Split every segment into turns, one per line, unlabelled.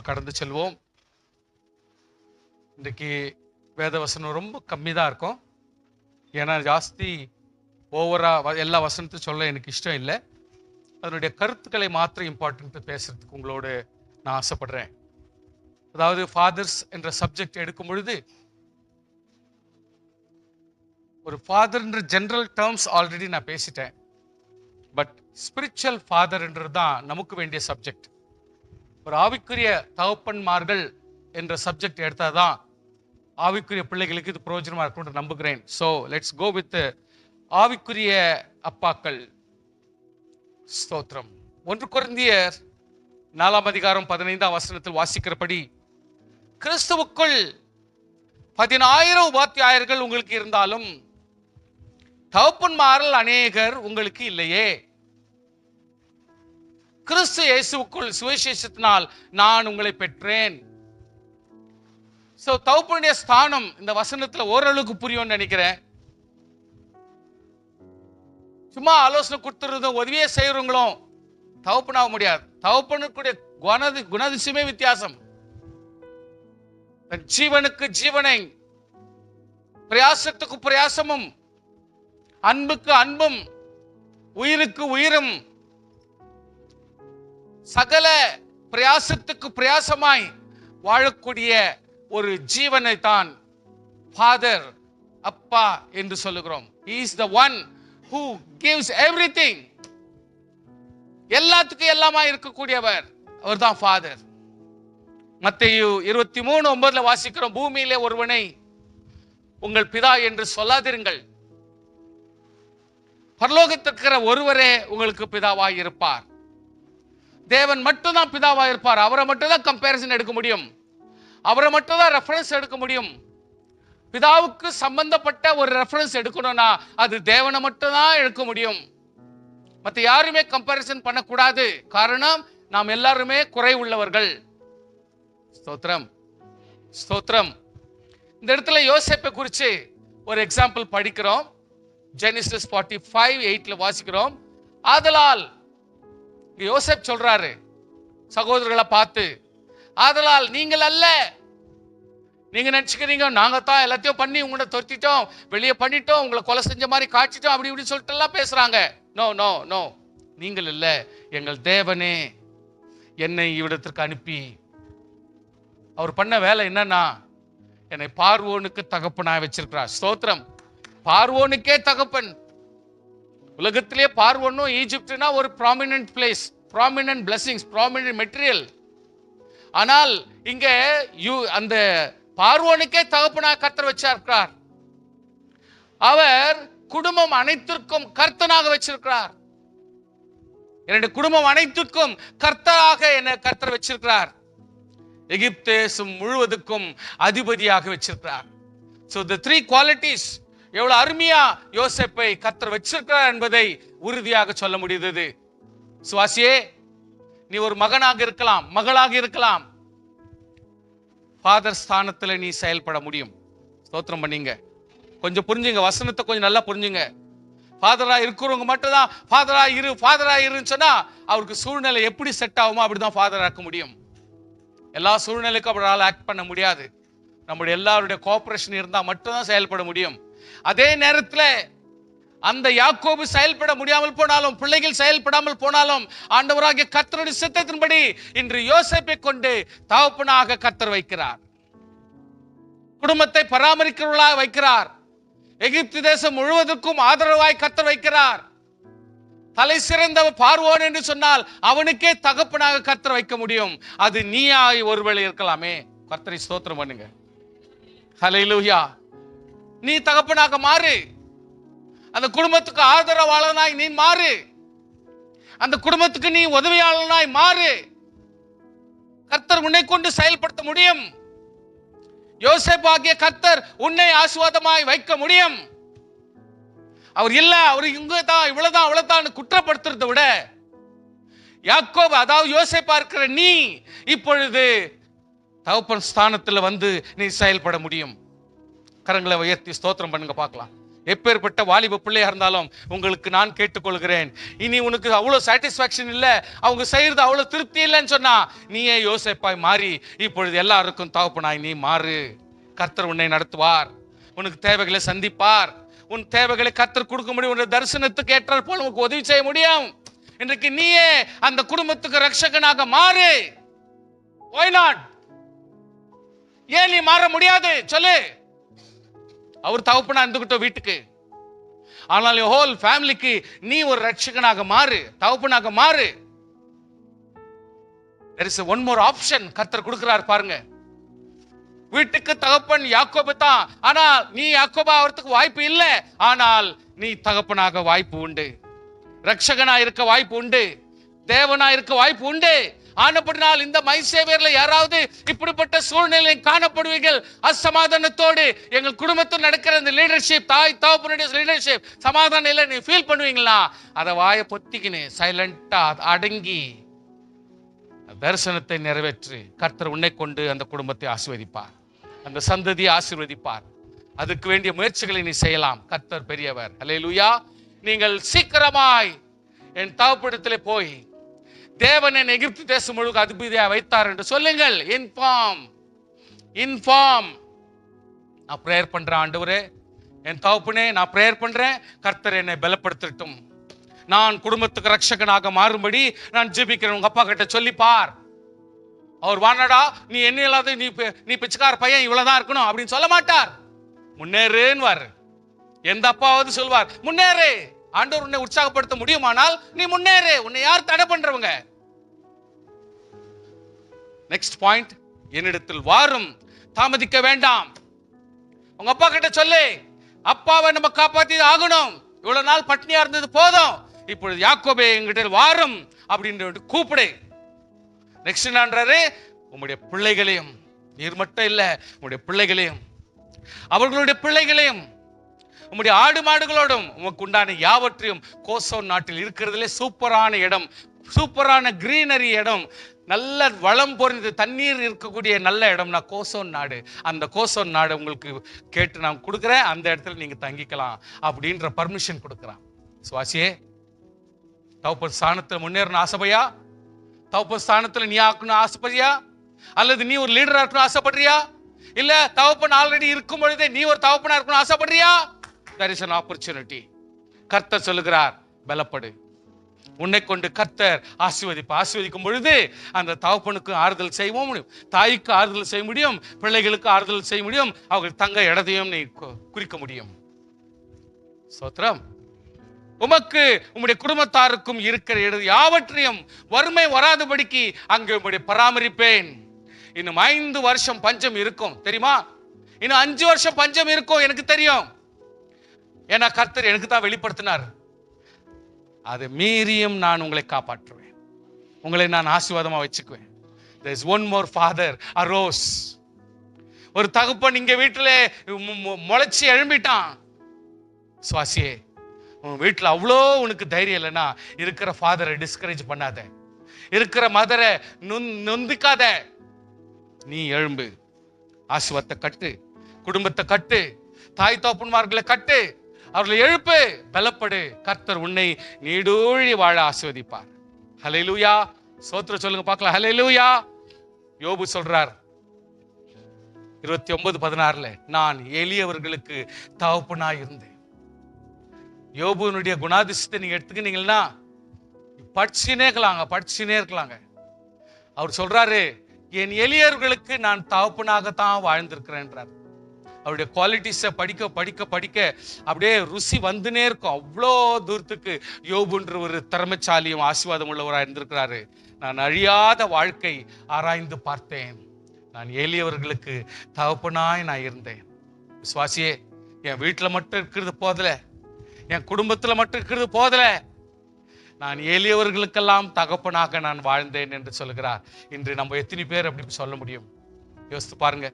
நம்ம கடந்து செல்வோம். இன்றைக்கு வேத வசனம் ரொம்ப கம்மி தான் இருக்கும். ஏன்னா ஜாஸ்தி ஓவரா எல்லா வசனத்தையும் சொல்ல எனக்கு இஷ்டம் இல்லை. அதனுடைய கருத்துக்களை மாத்திரம் இம்பார்ட்டன்ட் பேசுறதுக்கு உங்களோடு நான் ஆசைப்படுறேன். அதாவது ஃபாதர்ஸ் என்ற சப்ஜெக்ட் எடுக்கும் பொழுது ஒரு ஃபாதர்ன்ற ஜெனரல் டேர்ம்ஸ் ஆல்ரெடி நான் பேசிட்டேன். பட் ஸ்பிரிச்சுவல் ஃபாதர்ன்றது தான் நமக்கு வேண்டிய சப்ஜெக்ட். ஒரு ஆவிக்குரிய தகப்பன்மார்கள் என்ற சப்ஜெக்ட் எடுத்தாதான் ஆவிக்குரிய பிள்ளைகளுக்கு இது பிரயோஜனமா இருக்கும் நம்புகிறேன். ஸோ லெட்ஸ் கோ வித் ஆவிக்குரிய அப்பாக்கள். ஸ்தோத்திரம். 1 கொரிந்தியர் 4ஆம் அதிகாரம் 15ஆம் வசனத்தில் வாசிக்கிறபடி, கிறிஸ்துவுக்குள் 10,000 உபாத்தியாயர்கள் உங்களுக்கு இருந்தாலும் தகப்பன்மார்கள் அநேகர் உங்களுக்கு இல்லையே. கிறிஸ்து இயேசுவுக்குள் சுவிசேஷத்தினால் நான் உங்களை பெற்றேன். சோ தகப்பனுடைய ஸ்தானம் இந்த வசனத்துல ஓரளவுக்கு புரியும்னு நினைக்கிறேன். சும்மா ஆலோசனை கொடுத்துறதும் உதவியே செய்யறவங்களும் தகப்பனாக முடியாது. தகப்பனுக்குடைய குணதிசயமே வித்தியாசம். ஜீவனுக்கு ஜீவனை, பிரயாசத்துக்கு பிரயாசமும், அன்புக்கு அன்பும், உயிருக்கு உயிரும், சகல பிரயாசத்துக்கு பிரயாசமாய் வாழக்கூடிய ஒரு ஜீவனை தான் ஃபாதர், அப்பா என்று சொல்லுகிறோம். He is the one who gives everything. எல்லாத்துக்கும் எல்லாமா இருக்கக்கூடியவர் அவர் தான் ஃபாதர். மத்தேயு 23:9 வாசிக்கிறோம், பூமியிலே ஒருவனை உங்கள் பிதா என்று சொல்லாதிருங்கள், பரலோகத்திற்கிற ஒருவரே உங்களுக்கு பிதாவாய் இருப்பார். தேவன் மட்டும் தான் பிதாவாய் இருப்பார். அவரை மட்டும் தான் கம்பேரிசன் எடுக்க முடியும், அவரை மட்டும் தான் ரெஃபரன்ஸ் எடுக்க முடியும். பிதாவுக்கு சம்பந்தப்பட்ட ஒரு ரெஃபரன்ஸ் எடுக்கணும்னா அது தேவனை மட்டும் தான் எடுக்க முடியும். மற்ற யாருமே கம்பேரிசன் பண்ணக்கூடாது. காரணம், நாம் எல்லாருமே குறை உள்ளவர்கள். ஸ்தோத்திரம், ஸ்தோத்திரம். இந்த இடத்துல யோசேப்பை குறித்து ஒரு எக்ஸாம்பிள் படிக்கிறோம். ஜெனிசிஸ் 45:8 வாசிக்கிறோம். ஆதலால் யோசேப் சொல்றாரு சகோதரர்களை பார்த்து, ஆதலால் நீங்கள் அல்ல, நீங்க நினைச்சுக்கிறீங்க நாங்க தான் எல்லாத்தையும் பண்ணி உங்களை தொத்திட்டோம், வெளியே பண்ணிட்டோம், உங்களை கொலை செஞ்ச மாதிரி காய்ச்சிட்டோம், அப்படி இப்படி சொல்லிட்டு எல்லாம் பேசுறாங்க. நோ நோ நோ, நீங்கள் இல்ல, எங்கள் தேவனே என்னை இவ்விடத்திற்கு அனுப்பி அவர் பண்ண வேலை என்னன்னா, என்னை பார்வோனுக்கு தகப்பனாக வச்சிருக்கிறார். ஸ்தோத்திரம். பார்வோனுக்கே தகப்பன். உலகத்திலே பார்வோனும் ஈஜிப்ட்னா ஒரு prominent place, prominent blessings, prominent material. ஆனால் இங்க அந்த பார்வோனுக்கே தகப்பனாக கர்த்தர் வச்சிருக்கிறார். அவர் குடும்பம் அனைத்திற்கும் கர்த்தனாக வச்சிருக்கிறார். என்னுடைய குடும்பம் அனைத்திற்கும் கர்த்தராக என்ன கர்த்தர் வச்சிருக்கிறார். எகிப்து தேசம் முழுவதுக்கும் அதிபதியாக வச்சிருக்கிறார். So the three qualities எவ்வளவு அருமையா யோசேப்பை கர்த்தர் வச்சிருக்கிறார் என்பதை உறுதியாக சொல்ல முடியுது. சுவாசியே, நீ ஒரு மகனாக இருக்கலாம், மகளாக இருக்கலாம், ஃபாதர் ஸ்தானத்துல நீ செயல்பட முடியும். ஸ்தோத்திரம் பண்ணீங்க. கொஞ்சம் புரிஞ்சுங்க, வசனத்தை கொஞ்சம் நல்லா புரிஞ்சுங்க. ஃபாதரா இருக்கிறவங்க மட்டும் தான் ஃபாதரா இருன்னு சொன்னா அவருக்கு சூழ்நிலை எப்படி செட் ஆகுமோ அப்படிதான் ஃபாதரா இருக்க முடியும். எல்லா சூழ்நிலைக்கும் அவரால் ஆக்ட் பண்ண முடியாது. நம்முடைய எல்லாருடைய கோஆபரேஷன் இருந்தா மட்டும்தான் செயல்பட முடியும். அதே நேரத்தில் அந்த யாக்கோபு செயல்பட முடியாமல் போனாலும், பிள்ளைகள் செயல்படாமல் போனாலும், ஆண்டவராகிய கர்த்தருடைய சித்தத்தின்படி இன்று யோசேப்பை கொண்டு தகப்பனாக கர்த்தர் வைக்கிறார். குடும்பத்தை பராமரிக்கிறவர்களாக வைக்கிறார். எகிப்து தேசம் முழுவதற்கும் ஆதரவாய் கர்த்தர் வைக்கிறார். தலை சிறந்த பார்வோன் என்று சொன்னால் அவனுக்கே தகப்பனாக கர்த்தர் வைக்க முடியும். அது நீயாய் ஒருவேளை இருக்கலாமே. கர்த்தரை ஸ்தோத்திரம் பண்ணுங்க. ஹல்லேலூயா. நீ தகப்பனாக மாறு. அந்த குடும்பத்துக்கு ஆதரவாளனாய் நீ மாறு. அந்த குடும்பத்துக்கு நீ உதவியாளனாய் மாறு. கர்த்தர் உன்னை கொண்டு செயல்படுத்த முடியும். யோசேப்பாகிய கர்த்தர் உன்னை ஆசீர்வாதமாய் வைக்க முடியும். அவர் இல்ல, அவர் இங்க தான், இவ்வளவுதான், அவ்வளவுதான் குற்றப்படுத்துறதை விட, யாக்கோபு அதாவது யோசேப்பா இருக்கிற நீ இப்பொழுது தகப்பன் ஸ்தானத்துல வந்து நீ செயல்பட முடியும். கரங்களை உயர்த்தி ஸ்தோத்திரம் பண்ணுங்க பார்க்கலாம். எப்பேற்பட்ட வாலிப பிள்ளையா இருந்தாலும் உங்களுக்கு நான் கேட்டுக்கொள்கிறேன், இனி உனக்கு அவ்வளவு சாட்டிஸ்பாக்சன் இல்ல, அவங்க செய்யறது அவ்வளவு திருப்தி இல்லைன்னு சொன்னா நீயே யோசேப்பாய் மாறி இப்பொழுது எல்லாருக்கும் தகப்பனாய் நீ மாறு. கர்த்தர் உன்னை நடத்துவார், உனக்கு தேவைகளை சந்திப்பார், உன் தேவைகளை கர்த்தர் கொடுக்க முடியும், உன் தரிசனத்துக்கு ஏற்றால் போல உனக்கு உதவி செய்ய முடியும். இன்றைக்கு நீயே அந்த குடும்பத்துக்கு ரட்சகனாக மாறு. Why not? ஏன் நீ மாற முடியாது சொல்லு. அவர் தகப்பனா இருந்துகிட்ட வீட்டுக்கு, ஆனால் ஹோல் ஃபேமிலிக்கு நீ ஒரு ரட்சகனாக மாறு, தகப்பனாக மாறு. there is one more option கர்த்தர் கொடுக்கிறார் பாருங்க. வீட்டுக்கு தகப்பன் யாக்கோபு தான், ஆனால் நீ யாக்கோபா அவருக்கு வாய்ப்பு இல்லை, ஆனால் நீ தகப்பனாக வாய்ப்பு உண்டு, ரட்சகனா இருக்க வாய்ப்பு உண்டு, தேவனா இருக்க வாய்ப்பு உண்டு. ஆனப்படினால் இந்த மை சேவியர்ல யாராவது இப்படிப்பட்ட சூழ்நிலை காணப்படுவீர்கள், அசமாதானத்தோடு எங்கள் குடும்பத்தில் நடக்கிற இந்த லீடர்ஷிப், தாய் தகப்பனுடைய லீடர்ஷிப் சமாதானம் இல்லை நீ ஃபீல் பண்ணுவீங்களா, அதை வாயை பொத்திக்கின்னு சைலண்டா அடங்கி தரிசனத்தை நிறைவேற்றி கர்த்தர் உன்னை கொண்டு அந்த குடும்பத்தை ஆசீர்வதிப்பார், அந்த சந்ததியை ஆசீர்வதிப்பார். அதுக்கு வேண்டிய முயற்சிகளை நீ செய்யலாம். கர்த்தர் பெரியவர். அல்லேலூயா. நீங்கள் சீக்கிரமாய் என் தகப்பனிடத்திலே போய் தேவன் என் எகிப்து தேசம் முழுக்க அதிபதியா வைத்தார் என்று சொல்லுங்கள். இன்ஃபார்ம். நான் பிரேயர் பண்றேன், ஆண்டவரே என் தகப்பனே நான் பிரேயர் பண்றேன், கர்த்தர் என்னை பலப்படுத்தட்டும், நான் குடும்பத்துக்கு ரட்சகனாக மாறும்படி நான் ஜெபிக்கிறேன். உங்க அப்பா கிட்ட சொல்லிப்பார். அவர் வானடா நீ என்ன இல்லாத நீ பிச்சைக்கார பையன் இவ்வளவுதான் இருக்கணும் அப்படின்னு சொல்ல மாட்டார். முன்னேறுன்னு எந்த அப்பாவது சொல்வார் முன்னேறு. ஆண்டவர் உன்னை உற்சாகப்படுத்த முடியுமானால் நீ முன்னேறு. உன்னை யார் தடை பண்றவங்க? நெக்ஸ்ட் பாயிண்ட், என்னிடத்தில் வாரும், தாமதிக்க வேண்டாம். உங்க அப்பா கிட்ட சொல்லு, அப்பாவை நம்ம காப்பாத்தி ஆகணும், இவ்வளவு நாள் பட்னியா இருந்தது போதும், இப்பொழுது யாக்கோபே எங்கிட்ட வாரும் அப்படின்னு கூப்பிடு. நெக்ஸ்ட் என்னன்றாரு, உங்களுடைய பிள்ளைகளையும், நீர் மட்டும் இல்ல உங்களுடைய பிள்ளைகளையும் அவர்களுடைய பிள்ளைகளையும் உங்களுடைய ஆடு மாடுகளோடும் உமக்கு உண்டான யாவற்றையும் கோசோன் நாட்டில் இருக்கிறதுலே சூப்பரான இடம், சூப்பரான கிரீனரி இடம், நல்ல வளம் பொறிந்து தண்ணீர் இருக்கக்கூடிய நல்ல இடம்னா கோசோன் நாடு. அந்த கோசோன் நாடு உங்களுக்கு கேட்டு நான் கொடுக்குறேன், அந்த இடத்துல நீங்க தங்கிக்கலாம் அப்படின்ற பர்மிஷன் கொடுக்குறான். சுவாசியே, தகப்பன் ஸ்தானத்தில் முன்னேறணும் ஆசைப்பையா? தகப்பன் ஸ்தானத்தில் நீ ஆக்கணும் ஆசைப்படுறியா? அல்லது நீ ஒரு லீடரா இருக்கணும் ஆசைப்படுறியா? இல்ல தகப்பன் ஆல்ரெடி இருக்கும் பொழுதே நீ ஒரு தகப்பனா இருக்கணும் ஆசைப்படுறியா? there is an opportunity. கர்த்தர் சொல்லுகிறார், பலப்படு. உன்னை கொண்டு கர்த்தர் ஆசீர்வதிக்கும் பொழுது அந்த தகப்பனுக்கு ஆறுதல் செய்ய முடியும், தாய்க்கு ஆறுதல் செய்ய முடியும், பிள்ளைகளுக்கு ஆறுதல் செய்ய முடியும், அவர்கள் தங்க இடத்தையும் நீ குறிக்க முடியும். ஸ்தோத்திரம். உமக்கு உம்முடைய குடும்பத்தாருக்கும் இருக்கிற இடம் யாவற்றையும் வறுமை வராதபடிக்கு அங்கே உம்முடைய பராமரிப்பேன். இன்னும் 5 வருஷம் பஞ்சம் இருக்கும் தெரியுமா? இன்னும் 5 வருஷம் பஞ்சம் இருக்கும் எனக்கு தெரியும். ஏன்னா கர்த்தர் எனக்கு தான் வெளிப்படுத்தினார். அதை மீறியும் நான் உங்களை காப்பாற்றுவேன், உங்களை நான் ஆசீர்வாதமா வச்சுக்குவேன். there is one more father arose. ஒரு தகப்பன் இங்க வீட்டுல முளைச்சி எழும்பிட்டான். சுவாசியே, உன் வீட்டுல அவ்வளோ உனக்கு தைரியம் இல்லைன்னா இருக்கிற ஃபாதரை டிஸ்கரேஜ் பண்ணாத, இருக்கிற மதரை நொந்திக்காத. நீ எழும்பு, ஆசீர்வாதத்தை கட்டு, குடும்பத்தை கட்டு, தாய் தகப்பன்மார்களை கட்டு, அவர்களை எழுப்பு, பலப்படு. கர்த்தர் உன்னை நீடூழி வாழ ஆசீர்வதிப்பார். ஹல்லேலூயா. ஸ்தோத்திரம் சொல்லுங்க பார்க்கலாம். ஹல்லேலூயா. யோபு சொல்றார் 29:16 நான் எளியவர்களுக்கு தகப்பனாய் இருந்தேன். யோபுனுடைய குணாதிசயத்தை நீங்க எடுத்துக்கிட்டீங்கன்னா படிச்சுனே இருக்கலாங்க. அவர் சொல்றாரு, என் எளியவர்களுக்கு நான் தகப்பனாகத்தான் வாழ்ந்திருக்கிறேன்றார். அவருடைய குவாலிட்டிஸை படிக்க படிக்க படிக்க அப்படியே ருசி வந்துனே இருக்கும். அவ்வளோ தூரத்துக்கு யோபுன்ற ஒரு திறமைசாலியும் ஆசீர்வாதம் உள்ளவராக இருந்திருக்கிறாரு. நான் அழியாத வாழ்க்கை ஆராய்ந்து பார்த்தேன், நான் எளியவர்களுக்கு தகப்பனாய் நான் இருந்தேன். விசுவாசியே, என் வீட்டில் மட்டும் இருக்கிறது போதல, என் குடும்பத்தில் மட்டும் இருக்கிறது போதல, நான் எளியவர்களுக்கெல்லாம் தகப்பனாக நான் வாழ்ந்தேன் என்று சொல்கிறார். இன்று நம்ம எத்தனை பேர் அப்படி சொல்ல முடியும்? யோசித்து பாருங்க.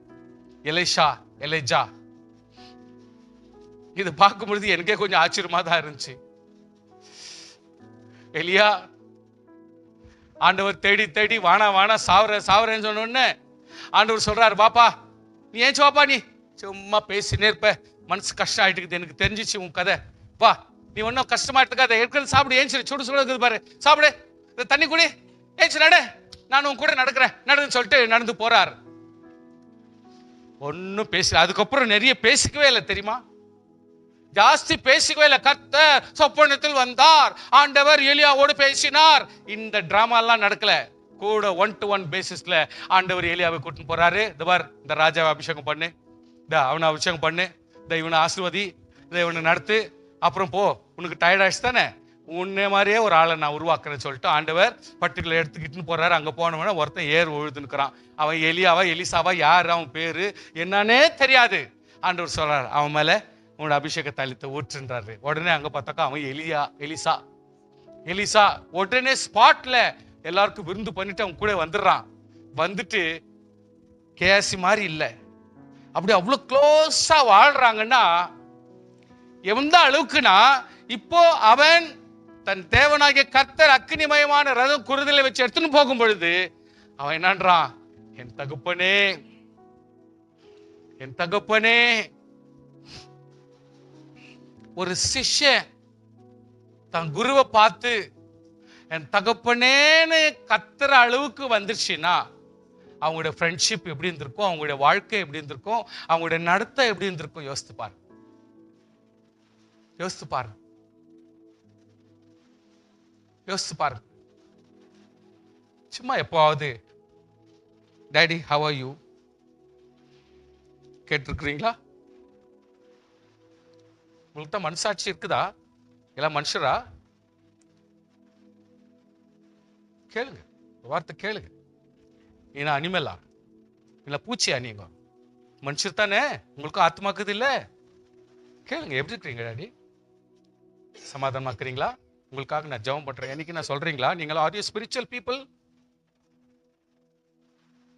எலிஜா இது பார்க்கும் பொழுது எனக்கே கொஞ்சம் ஆச்சரியமா தான் இருந்துச்சு. எலியா ஆண்டவர் தேடி தேடி வானா சாவரேன்னு சொன்ன உடனே ஆண்டவர் சொல்றாரு, பாப்பா நீ ஏன் வாப்பா, நீ சும்மா பேசினே இருப்ப, மனசு கஷ்டம் ஆயிட்டு எனக்கு தெரிஞ்சிச்சு உன் கதை. வா, நீ ஒன்னும் கஷ்டமா எடுத்துக்காத, இருக்கிறது சாப்பிடு, ஏஞ்சிரு, சுடு சுட இருக்குது பாரு, சாப்பிடு, தண்ணி குடி, ஏஞ்சி நட, நான் உன் கூட நடக்கிறேன், நடந்து சொல்லிட்டு நடந்து போறாரு. ஒன்னும் பேச, அதுக்கப்புறம் நிறைய பேசிக்கவே இல்லை தெரியுமா, ஜாஸ்தி பேசிக்கவே இல்லை. கர்த்தர் சொப்பனத்தில் வந்தார், ஆண்டவர் எலியாவோடு பேசினார், இந்த டிராமா எல்லாம் நடக்கல. கூட 1-to-1 பேசிஸ்ல ஆண்டவர் எலியாவை கூட்டின்னு போறாரு. இந்த பார், இந்த ராஜாவை அபிஷேகம் பண்ணு, அவனை அபிஷேகம் பண்ணு, இவனை ஆசீர்வதி, இவனை நடத்து, அப்புறம் போ, உனக்கு டயர்ட் ஆயிடுச்சு தானே, உன்ன மாதிரியே ஒரு ஆளை நான் உருவாக்குறேன்னு சொல்லிட்டு ஆண்டவர் பர்டிகுலர் எடுத்துக்கிட்டுன்னு போறாரு. அங்க போனவன ஒருத்தன் ஏர் உழுதுன்னுக்கிறான். அவன் எலியாவா எலிசாவா யாரு, அவன் பேரு என்னன்னே தெரியாது. ஆண்டவர் சொல்றாரு, அவன் மேல உன்னோட அபிஷேக தைலத்தை ஊற்றுன்றாரு. உடனே அங்க பார்த்தாக்கா அவன் எலிசா உடனே ஸ்பாட்ல எல்லாருக்கும் விருந்து பண்ணிட்டு அவன் கூட வந்துடுறான். வந்துட்டு கேசி மாதிரி இல்லை, அப்படி அவ்வளவு க்ளோஸா வாழ்றாங்கன்னா எந்த அளவுக்குன்னா, இப்போ அவன் தன் தேவனாகிய கர்த்தர் அக்னிமயமான ரதம் குருதில வச்சு எடுத்துன்னு போகும் பொழுது அவன் என்னன்றான், என் தகப்பனே, என் தகப்பனே. ஒரு சிஷ்யன் தன் குருவை பார்த்து என் தகப்பனேன்னு கத்துற அளவுக்கு வந்துருச்சுன்னா அவங்களுடைய ஃப்ரெண்ட்ஷிப் எப்படி இருந்திருக்கும், அவங்களுடைய வாழ்க்கை எப்படி இருந்திருக்கும், அவங்களுடைய நடத்தை எப்படி இருந்திருக்கும், யோசித்து பாரு, யோசித்து பாரு, யோசித்து பாரு. சும்மா எப்போவாவது டாடி ஹவ் ஆர் யூ கேட்டிருக்கிறீங்களா? உங்களுக்கு தான் மனசாட்சி இருக்குதா? எல்லாம் மனுஷரா? கேளுங்க, வார்த்தை கேளுங்க. ஏன்னா அனிமலா இல்ல பூச்சியா? நீங்க மனுஷர் தானே, உங்களுக்கும் ஆத்மாக்குது இல்ல? கேளுங்க, எப்படி இருக்கிறீங்க டாடி? சமாதானமாக்குறீங்களா? உங்களுக்காக நான் ஜெபம் பண்றேன். என்னைக்கு நான் சொல்றீங்களா? நீங்களா ஆர் யூ ஸ்பிரிச்சுவல் பீப்புள்?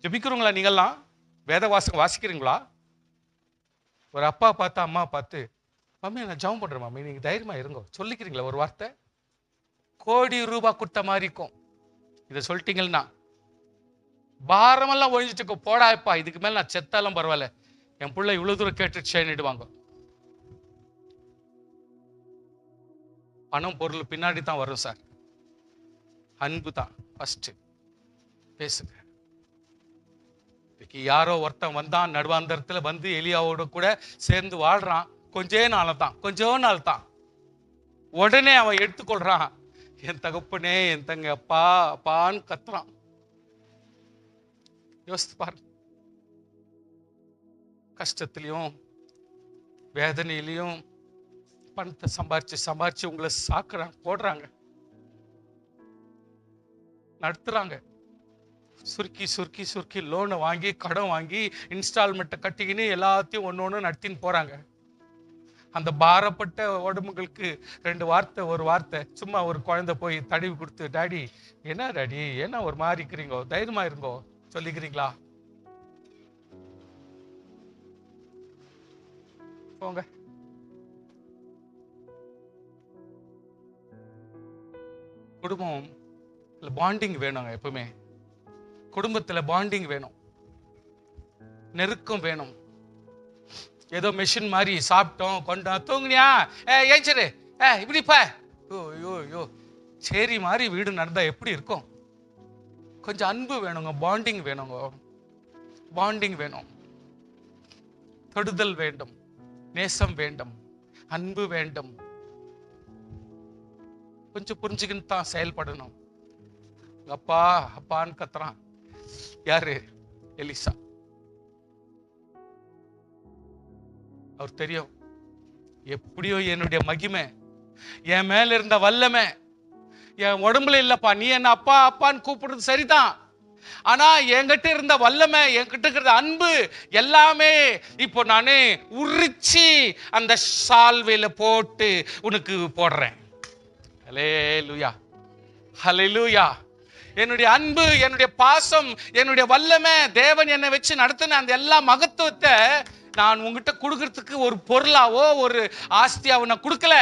ஜெபிக்கிறவங்களா நீங்களாம்? வேத வாசிக்கிறீங்களா? ஒரு அப்பா பார்த்து அம்மா பார்த்து, மம்மி நான் ஜெபம் பண்றேன் மம்மி, நீங்க தைரியமா இருங்க சொல்லிக்கிறீங்களா? ஒரு வார்த்தை கோடி ரூபாய் கொடுத்த மாதிரி இருக்கும். இதை சொல்லிட்டீங்கன்னா பாரமெல்லாம் ஒழிஞ்சிட்டு போடாப்பா, இதுக்கு மேல நான் செத்தாலும் பரவாயில்ல, என் பிள்ளை இவ்வளவு தூரம் கேட்டுடுவாங்க. பணம் பொருள் பின்னாடி தான் வரும் சார், அன்பு தான் ஃபர்ஸ்ட். பேசுங்க. யாரோ ஒருத்தன் வந்தான் நடுவாந்தரத்துல வந்து எலியாவோட கூட சேர்ந்து வாழ்றான். கொஞ்ச நாள் தான் உடனே அவன் எடுத்துக்கொள்றான், என் தகப்பனே, என் தங்க அப்பா அப்பான்னு கத்துறான். யோசித்து பாரு, கஷ்டத்திலையும் வேதனையிலையும் பணத்தை சம்பாரிச்சு உங்களை சாக்குறாங்க, போடுறாங்க, நடத்துறாங்க. சுருக்கி லோனை வாங்கி கடன் வாங்கி இன்ஸ்டால்மெண்ட்டை கட்டிக்கின்னு எல்லாத்தையும் ஒன்று நடத்தின்னு போறாங்க. அந்த பாரப்பட்ட உடம்புகளுக்கு ஒரு வார்த்தை சும்மா ஒரு குழந்தை போய் தடவி கொடுத்து, டாடி என்ன டாடி என்ன ஒரு மாதிரி இருக்கிறீங்கோ, தைரியமா இருங்கோ சொல்லிக்கிறீங்களா? போங்க. குடும்பம் பாண்டிங் வேணுங்க. எப்பவுமே குடும்பத்துல பாண்டிங் வேணும், நெருக்கம் வேணும். ஏதோ மெஷின் மாதிரி சாப்பிட்டோம் கொண்டோம் தூங்குனியா ஏஞ்சிரு இப்படிப்பா யோ சரி மாதிரி வீடு நடந்தா எப்படி இருக்கும்? கொஞ்சம் அன்பு வேணுங்க, பாண்டிங் வேணுங்க, பாண்டிங் வேணும், தொடுதல் வேண்டும், நேசம் வேண்டும், அன்பு வேண்டும். கொஞ்சம் புரிஞ்சுக்கின்னு தான் செயல்படணும். அப்பா அப்பான்னு கத்துறான். யாரு? எலிசா. அவர் தெரியும், எப்படியோ என்னுடைய மகிமை, என் மேல இருந்த வல்லமை என் உடம்புல இல்லப்பா, நீ என்ன அப்பா அப்பான்னு கூப்பிடுறது சரிதான், ஆனா என்கிட்ட இருந்த வல்லமை, என்கிட்ட இருக்கிற அன்பு எல்லாமே இப்போ நானே உரிச்சி அந்த சால்வையில போட்டு உனக்கு போடுறேன். ஹல்லேலூயா, ஹல்லேலூயா. என்னுடைய அன்பு, என்னுடைய பாசம், என்னுடைய வல்லமை, தேவன் என்னை வச்சு நடத்தின அந்த எல்லா மகத்துவத்தை நான் உங்ககிட்ட கொடுக்கறதுக்கு ஒரு பொருளாவோ ஒரு ஆஸ்தியாவோ நான் கொடுக்கல.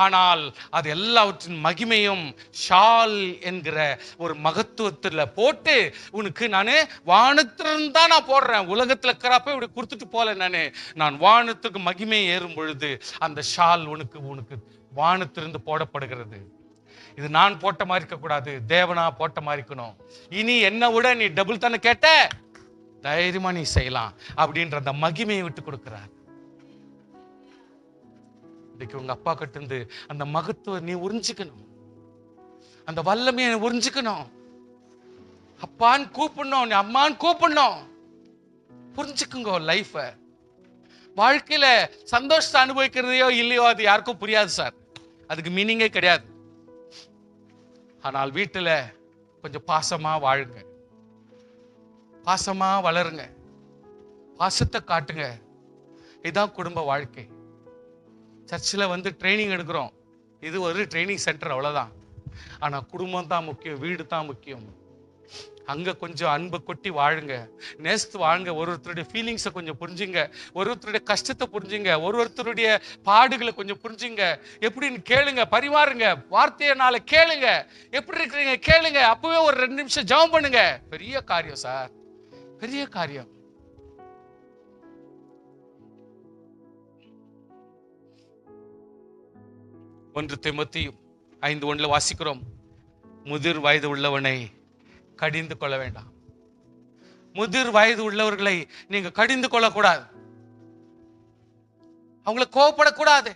ஆனால் அது எல்லாவற்றின் மகிமையும் ஷால் என்கிற ஒரு மகத்துவத்துல போட்டு உனக்கு நானு வானத்திலிருந்து தான் நான் போடுறேன். உலகத்துல இருக்கிறப்ப இப்படி கொடுத்துட்டு போல நான் வானத்துக்கு மகிமை ஏறும் பொழுது அந்த ஷால் உனக்கு உனக்கு வானத்திலிருந்து போடப்படுகிறது. இது நான் போட்ட மாதிரி இருக்க கூடாது, தேவனா போட்ட மாதிரி இருக்கணும். இனி என்ன விட நீ டபுள் தானே கேட்ட, தைரியமா நீ செய்யலாம் அப்படின்ற அந்த மகிமையை விட்டு கொடுக்கிறார். இன்னைக்கு உங்க அப்பா கிட்ட இருந்து அந்த மகத்துவம் நீ உறிஞ்சிக்கணும், அந்த வல்லமையை உறிஞ்சிக்கணும். அப்பான்னு கூப்பிடணும், நீ அம்மான்னு கூப்பிடணும். புரிஞ்சுக்குங்க லைஃப. வாழ்க்கையில சந்தோஷத்தை அனுபவிக்கிறதையோ இல்லையோ அது யாருக்கும் புரியாது சார், அதுக்கு மீனிங்கே கிடையாது. ஆனால் வீட்டுல கொஞ்சம் பாசமா வாழுங்க, பாசமா வளருங்க, பாசத்தை காட்டுங்க. இதுதான் குடும்ப வாழ்க்கை. சர்ச்சில் ட்ரைனிங் எடுக்கிறோம், இது ஒரு ட்ரைனிங் சென்டர், அவ்வளவுதான். ஆனா குடும்பம் தான் முக்கியம், வீடு தான் முக்கியம். அங்க கொஞ்சம் அன்பை கொட்டி வாழுங்க, நேசித்து வாழுங்க. ஒருத்தருடைய ஃபீலிங்ஸை கொஞ்சம் புரிஞ்சுங்க, ஒருத்தருடைய கஷ்டத்தை புரிஞ்சுங்க, ஒருத்தருடைய பாடுகளை கொஞ்சம் புரிஞ்சுங்க. எப்படின்னு கேளுங்க, பரிமாறுங்க, வார்த்தையினால கேளுங்க. எப்படி இருக்கிறீங்க கேளுங்க. அப்பவே ஒரு 2 நிமிஷம் ஜெபம் பண்ணுங்க. பெரிய காரியம் சார், பெரிய காரியம். ஒன்று தீமோத்தேயு 5:1 வாசிக்கிறோம், முதிர் வயது உள்ளவனை கடிந்து கொள்ள வேண்டாம். முதிர் வயது உள்ளவர்களை நீங்க கடிந்து கொள்ளக்கூடாது, அவங்களை கோபப்படக்கூடாது.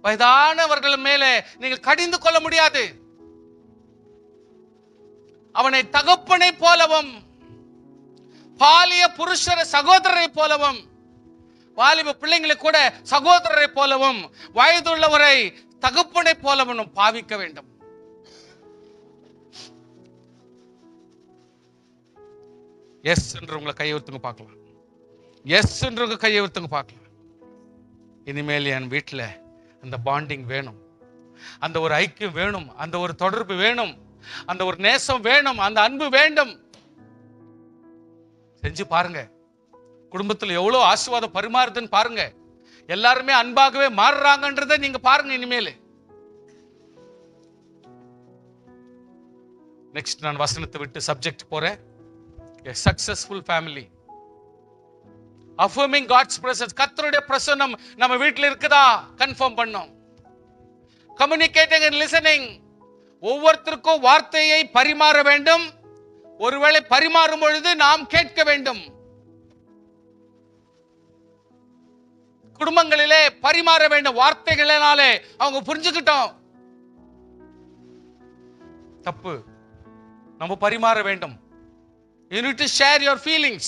வயதானவர்கள் மேலே நீங்கள் கடிந்து கொள்ள முடியாது. அவனை தகப்பனை போலவும் பாலிய புருஷர சகோதரரை போலவும், வாலிப பிள்ளைங்களை கூட சகோதரரை போலவும், வயதுள்ளவரை தகப்பனை போலவும் பாவிக்க வேண்டும். எஸ் என்று உங்களை கையெழுத்துங்க பார்க்கலாம், எஸ் என்று உங்க கையெழுத்துங்க பார்க்கலாம். இனிமேல் என் வீட்டில் அந்த பாண்டிங் வேணும், அந்த ஒரு ஐக்கியம் வேணும், அந்த ஒரு தொடர்பு வேணும், அந்த ஒரு நேசம் வேணும், அந்த அன்பு வேண்டும். செஞ்சு பாருங்க, குடும்பத்தில் எவ்வளவு ஆசீர்வாதம் பரிமாறுதுன்னு பாருங்க. எல்லாருமே அன்பாகவே மாறுறாங்கன்றதை நீங்க பாருங்க. இனிமேல் நெக்ஸ்ட் நான் வசனத்தை விட்டு சப்ஜெக்ட் போறேன். A successful family, affirming God's presence. கர்த்தருடைய பிரசன்னம் நம்ம வீட்டில் இருக்குதா கன்ஃபார்ம் பண்ணோம். Communicating and listening. ஒவ்வொருத்தருக்கும் வார்த்தையை பரிமாற வேண்டும். ஒருவேளை பரிமாறும் பொழுது நாம் கேட்க வேண்டும். குடும்பங்களிலே பரிமாற வேண்டும், வார்த்தைகளினாலே அவங்க புரிஞ்சுக்கிட்டோம். தப்பு, நம்ம பரிமாற வேண்டும். You need to share your feelings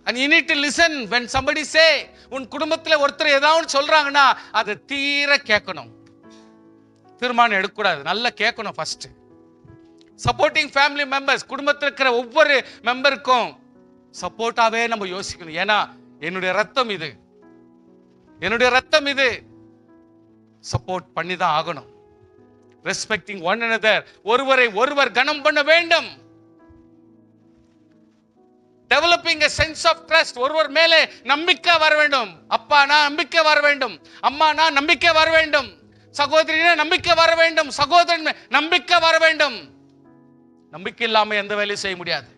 and you need to listen when somebody say. உன் குடும்பத்தில் ஒருத்தர் ஏதாவது சொல்றாங்கன்னா அதை தீர கேட்கணும், தீர்மானம் எடுக்கக்கூடாது, நல்லா கேட்கணும். ஃபர்ஸ்ட் சப்போர்ட்டிங் ஃபேமிலி மெம்பர்ஸ், குடும்பத்தில் இருக்கிற ஒவ்வொரு மெம்பருக்கும் சப்போர்ட்டாவே நம்ம யோசிக்கணும். ஏன்னா என்னுடைய ரத்தம் இது, என்னுடைய ரத்தம் இது, சப்போர்ட் பண்ணி தான் ஆகணும். Respecting one another, ஒருவரை ஒருவர் கனம் பண்ண வேண்டும். Developing a sense of trust, ஒருவர் மேலே நம்பிக்கை வர வேண்டும். அப்பானா நம்பிக்கை வர வேண்டும், அம்மானா நம்பிக்கை வர வேண்டும், சகோதரினா நம்பிக்கை வர வேண்டும், சகோதரன் நம்பிக்கை வர வேண்டும். நம்பிக்கை இல்லாம எந்த வேலையும் செய்ய முடியாது.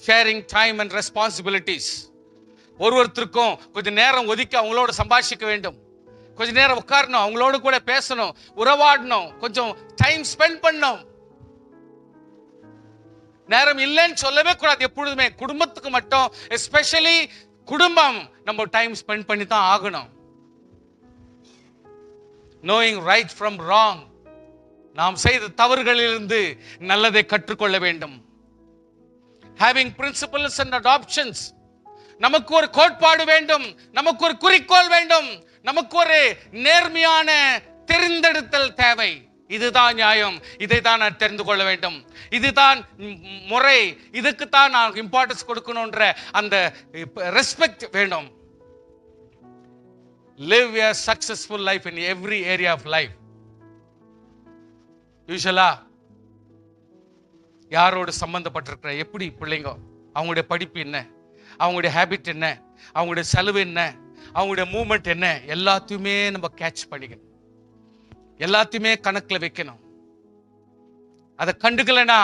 Sharing time and responsibilities, ஒருவருக்கும் கொஞ்சம் நேரம் ஒதுக்கி அவங்களோட சம்பாஷிக்க வேண்டும், கொஞ்ச நேரம் உட்காரணும், அவங்களோட கூட பேசணும், உறவாடணும், கொஞ்சம் டைம் ஸ்பெண்ட் பண்ணணும். நேரம் இல்லைன்னு சொல்லவே கூடாது எப்பொழுதுமே. குடும்பத்துக்கு மட்டும், எஸ்பெஷலி குடும்பம், நம்ம டைம் ஸ்பெண்ட் பண்ணி தான் ஆகணும். knowing right from wrong, நாம் செய்த தவறுகளிலிருந்து நல்லதை கற்றுக்கொள்ள வேண்டும். having principles and adoptions, நமக்கு ஒரு கோட்பாடு வேண்டும், நமக்கு ஒரு குறிக்கோள் வேண்டும், நமக்கு ஒரு நேர்மையான தெரிந்தெடுத்தல் தேவை. இதுதான் நியாயம், இதை தான் நான் தெரிந்து கொள்ள வேண்டும், இதுதான் முறை, இதுக்கு தான் நான் இம்பார்ட்டன்ஸ் கொடுக்கணும்ன்ற அந்த ரெஸ்பெக்ட் வேணும். live a successful life in every area of life. யூசுவலா யாரோடு சம்பந்தப்பட்டிருக்கிற, எப்படி பிள்ளைங்க, அவங்களுடைய படிப்பு என்ன, அவங்களுடைய ஹேபிட் என்ன, அவங்களுடைய செலவு என்ன, அவங்களுடைய மூவ்மெண்ட் என்ன, எல்லாத்தையுமே நம்ம கேட்ச் பண்ணிக்கணும், எல்லாத்தையுமே கணக்குல வைக்கணும். அதை கண்டுக்கலனா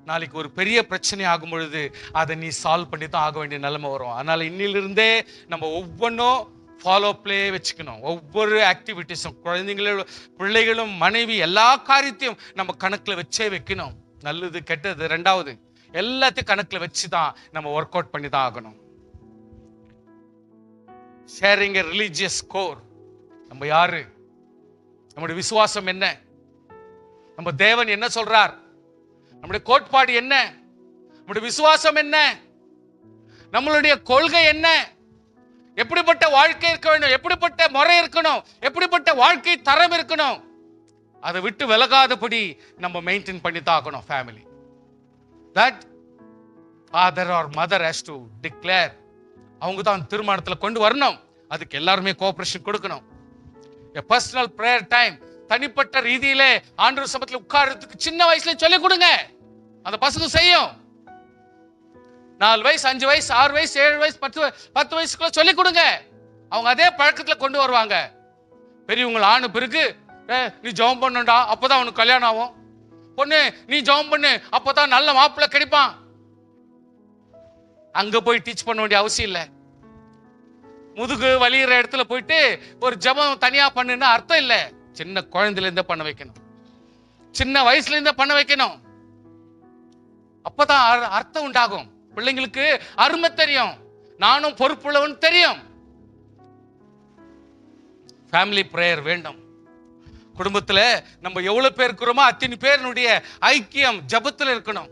நாளைக்கு ஒரு பெரிய பிரச்சனை ஆகும் பொழுது அதை நீ சால்வ் பண்ணி தான் ஆக வேண்டிய நிலைமை வரும். அதனால இன்னிலிருந்தே நம்ம ஒவ்வொன்றும் ஃபாலோ பிளே வச்சுக்கணும். ஒவ்வொரு ஆக்டிவிட்டிஸும், குழந்தைங்களோட, பிள்ளைகளும், மனைவி, எல்லா காரியத்தையும் நம்ம கணக்குல வச்சே வைக்கணும். நல்லது கெட்டது ரெண்டாவது, எல்லாத்தையும் கணக்குல வச்சுதான் நம்ம ஒர்க் அவுட் பண்ணி தான் ஆகணும். ஷேரிங் எ ரிலீஜியஸ் கோர். நம்ம யாரு, நம்முடைய விசுவாசம் என்ன, நம்ம தேவன் என்ன சொல்றார், நம்முடைய கோட்பாடு என்ன, நம்முடைய விசுவாசம் என்ன, நம்மளுடைய கொள்கை என்ன, எப்படிப்பட்ட வாழ்க்கை இருக்க வேண்டும், எப்படிப்பட்ட முறை இருக்கணும், எப்படிப்பட்ட வாழ்க்கை தரம் இருக்கணும், அதை விட்டு விலகாதபடி நம்ம மெயின்டைன் பண்ணி தான் ஆகணும். Family that father or mother has to declare. அவங்க தான் திருமணத்தில் கொண்டு வரணும். அதுக்கு எல்லாருமே கோஆபரேஷன் கொடுக்கணும். பர்சனல் பிரேயர் டைம், தனிப்பட்ட ரீதியிலே ஆண்டவர் சபையில் உட்கார்றதுக்கு சின்ன வயசுல சொல்லிக் கொடுங்க. அந்த பசங்க செய்யும். 4 வயசு, 5 வயசு, 6 வயசு, 7 வயசு, 10 வயசுக்குள்ள சொல்லிக் கொடுங்க. அவங்க அதே பழக்கத்துல கொண்டு வருவாங்க. பெரியவங்க ஆணு பிறகு நீ ஜெபம் பண்ணுடா, அப்பதான் அவனுக்கு கல்யாணம் ஆகும். பொண்ணு நீ ஜெபம் பண்ணு, அப்பதான் நல்ல மாப்பிள்ளை கிடைப்பான். அங்க போய் டீச் பண்ண வேண்டிய அவசியம் இல்லை. முதுகு வலிகிற இடத்துல போயிட்டு ஒரு ஜெபம் தனியா பண்ணுன்னு அர்த்தம் இல்லை. சின்ன குழந்தையில இருந்தே பண்ண வைக்கணும், சின்ன வயசுல இருந்தே பண்ண வைக்கணும். அப்பதான் அர்த்தம் உண்டாகும். பிள்ளைங்களுக்கு அருமை தெரியும், நானும் பொறுப்புள்ளவன் தெரியும். ஃபேமிலி பிரேயர் வேண்டும். குடும்பத்துல நம்ம எவ்வளவு பேர் இருக்கிறோமோ அத்தனை பேருடைய ஐக்கியம் ஜபத்துல இருக்கணும்.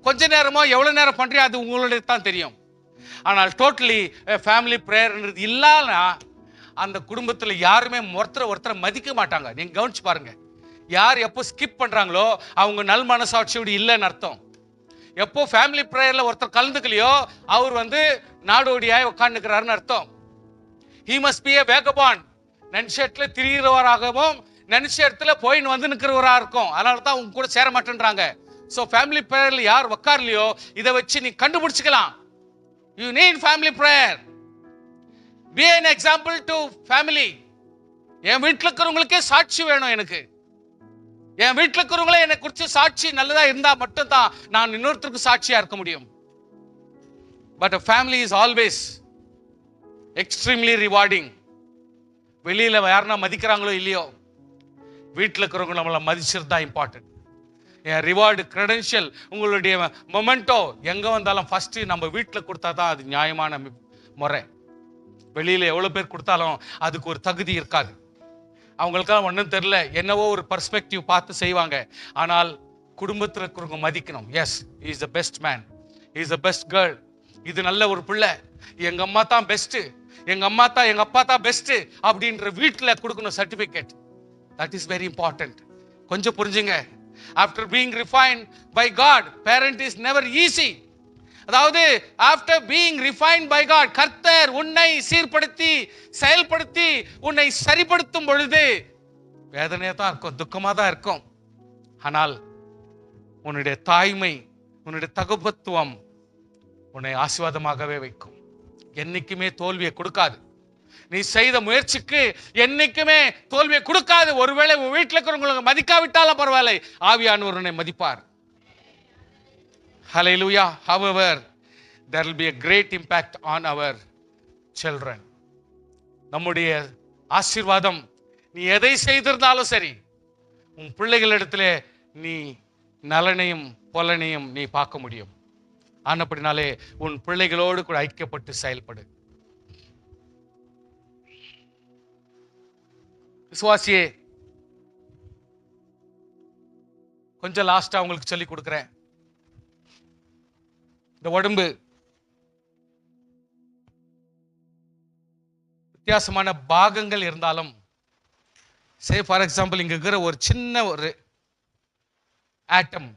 கொஞ்ச நேரமோ எவ்வளவு நேரம் பண்றியோ அது உங்களுடைய தான் தெரியும். ஆனால் டோட்டலி ஃபேமிலி பிரேயர்ன்றது இல்லைன்னா அந்த குடும்பத்துல யாருமே ஒருத்தரை மதிக்க மாட்டாங்க. நீங்க கவனிச்சு பாருங்க. யார் எப்போ ஸ்கிப் பண்றாங்களோ அவங்க நல் மனசாட்சியோடு இல்லைன்னு அர்த்தம். எப்போ ஃபேமிலி பிரேயர்ல ஒருத்தர் கலந்துக்கலையோ அவர் நாடோடியாய் உட்காந்துக்கிறாருன்னு அர்த்தம். He must be a vagabond. நன்ஷேட்ல திரிகிறவராகவும் நன்ஷேட்ல போயின்னு வந்து நிற்கிறவரா இருக்கும். அதனால தான் உங்க கூட சேர மாட்டேன்றாங்க. ஸோ ஃபேமிலி பிரேயர்ல யார் உட்கார்லையோ இதை வச்சு நீ கண்டுபிடிச்சிக்கலாம். You need family prayer. Be an example to family. என் வீட்டில் இருக்கிறவங்களுக்கே சாட்சி வேணும். எனக்கு என் வீட்டில் இருக்கிறவங்களே என்னை குறித்து சாட்சி நல்லதா இருந்தா மட்டும்தான் நான் இன்னொருத்தருக்கு சாட்சியா இருக்க முடியும். But a family is always extremely rewarding. வெளியில யாருன்னா மதிக்கிறாங்களோ இல்லையோ, வீட்டில் இருக்கிறவங்க நம்மளை மதிச்சிருந்தா இம்பார்ட்டன்ட். என் ரிவார்டு கிரெடென்ஷியல், உங்களுடைய மொமெண்டோ எங்க வந்தாலும் ஃபர்ஸ்ட் நம்ம வீட்டில் கொடுத்தா தான் அது நியாயமான முறை. வெளியில எவ்வளவு பேர் கொடுத்தாலும் அதுக்கு ஒரு தகுதி இருக்காது. அவங்களுக்கெல்லாம் ஒன்றும் தெரியல, என்னவோ ஒரு பர்ஸ்பெக்டிவ் பார்த்து செய்வாங்க. ஆனால் குடும்பத்தில் இருக்கிறவங்க மதிக்கணும். Yes, is the best man, is the best girl, இது நல்ல ஒரு பிள்ளை, எங்க அம்மா தான் பெஸ்ட், எங்க அம்மா தான் எங்க அப்பா தான் பெஸ்ட் அப்படின்ற வீட்டில் கொடுக்கணும் certificate. That is very important. கொஞ்சம் புரிஞ்சுங்க. After being refined by God, parent is never easy. அதாவது after being refined by God, கர்த்தர் உன்னை சீர்படுத்தி செயல்படுத்தி உன்னை சரிப்படுத்தும் பொழுது வேதனையா தான் இருக்கும், துக்கமா தான் இருக்கும். ஆனால் உன்னுடைய தாய்மை, உன்னுடைய தகப்பத்துவம் உன்னை ஆசீர்வாதமாகவே வைக்கும். என்னைக்குமே தோல்வியை கொடுக்காது. நீ செய்த முயற்சிக்கு என்னைக்குமே தோல்வியை கொடுக்காது. ஒருவேளை உன் வீட்டில் இருக்கிறவங்களுக்கு மதிக்காவிட்டாலும் பரவாயில்லை, ஆவியானவர் உன்னை மதிப்பார். Hallelujah. However, there will be a great impact on our children. நம்முடைய ஆசீர்வாதம் நீ எதை செய்திருந்தாலும் சரி, உன் பிள்ளைகளிடத்துல நீ நலனையும் பொலனையும் நீ பார்க்க முடியும். ஆனப்படினாலே உன் பிள்ளைகளோடு கூட ஐக்கியப்பட்டு செயல்படு. விசுவாசியே, கொஞ்சம் லாஸ்டா உங்களுக்கு சொல்லி கொடுக்கிறேன். இந்த உடம்பு வித்தியாசமான பாகங்கள் இருந்தாலும், சே ஃபார் எக்ஸாம்பிள் இங்க இருக்கிற ஒரு சின்ன ஒரு ஆட்டம்,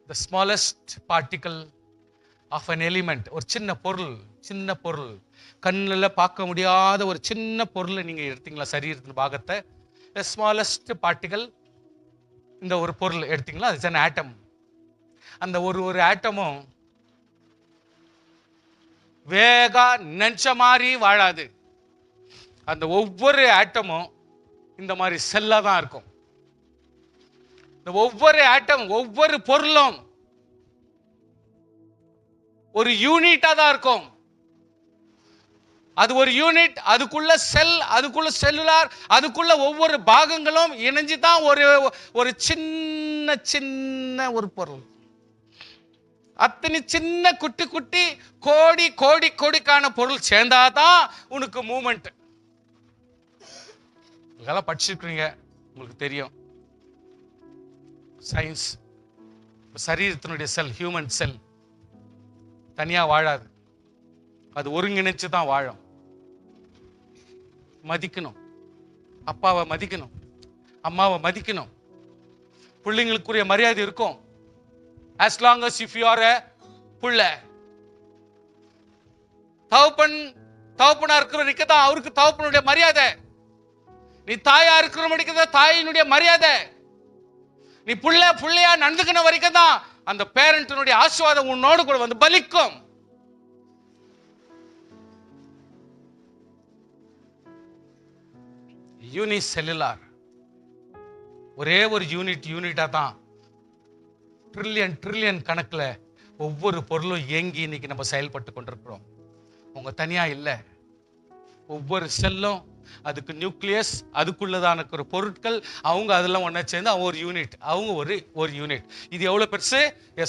the smallest particle of an element, ஒரு சின்ன பொருள் கண்ணில் பார்க்க முடியாத ஒரு சின்ன பொருளை நீங்க எடுத்தீங்களா, சரீரத்தின் பாகத்தை, the smallest particle இந்த ஒரு பொருள் எடுத்தீங்களா, அது an ஆட்டம். அந்த ஒரு ஆட்டமும் வேகா நினைச்ச மாதிரி வாழாது. அந்த ஒவ்வொரு ஆட்டமும் இந்த மாதிரி செல்லா தான் இருக்கும். இந்த ஒவ்வொரு ஆட்டம், ஒவ்வொரு பொருளும் ஒரு யூனிட்டா தான் இருக்கும். அது ஒரு யூனிட், அதுக்குள்ள செல், அதுக்குள்ள செல்லுலார், அதுக்குள்ள ஒவ்வொரு பாகங்களும் இணைஞ்சு தான் ஒரு சின்ன சின்ன ஒரு பொருள். அத்தனை சின்ன குட்டி குட்டி கோடி கோடி கோடிக்கான பொருள் சேர்ந்தாதான் உனக்கு மூமெண்ட். இதெல்லாம் படிச்சிருக்கீங்க, உங்களுக்கு தெரியும். சயின்ஸ், சரீரத்தினுடைய செல், ஹியூமன் செல் தனியா வாழாது, அது ஒருங்கிணைச்சு தான் வாழும். மதிக்கணும், அப்பாவை மதிக்கணும், அம்மாவை மதிக்கணும், பிள்ளைங்களுக்குரிய மரியாதை இருக்கும். as long as if you are a புள்ள. தகப்பனா இருக்கிற வரைக்கும் தான் அவருக்கு தகப்பனுடைய மரியாதை. நீ தாயா இருக்கிற வரைக்கும் தான் தாயினுடைய மரியாதை. நீ புள்ளையா நடந்துக்கின வரைக்கும் தான் அந்த பேரண்டினுடைய ஆசீர்வாதம் உன்னோடு கூட வந்து பலிக்கும். யூனிசெல்லுலார், ஒரே ஒரு யூனிட்டா தான் ட்ரில்லியன் கணக்குல ஒவ்வொரு பொருளும் இயங்கி இன்னைக்கு நம்ம செயல்பட்டு கொண்டிருக்கிறோம். உங்க தனியா இல்லை. ஒவ்வொரு செல்லும் அதுக்கு நியூக்ளியஸ், அதுக்குள்ளதான பொருட்கள், அவங்க அதெல்லாம் ஒன்னா சேர்ந்து அவங்க ஒரு யூனிட், அவங்க ஒரு யூனிட். இது எவ்வளவு பெருசு?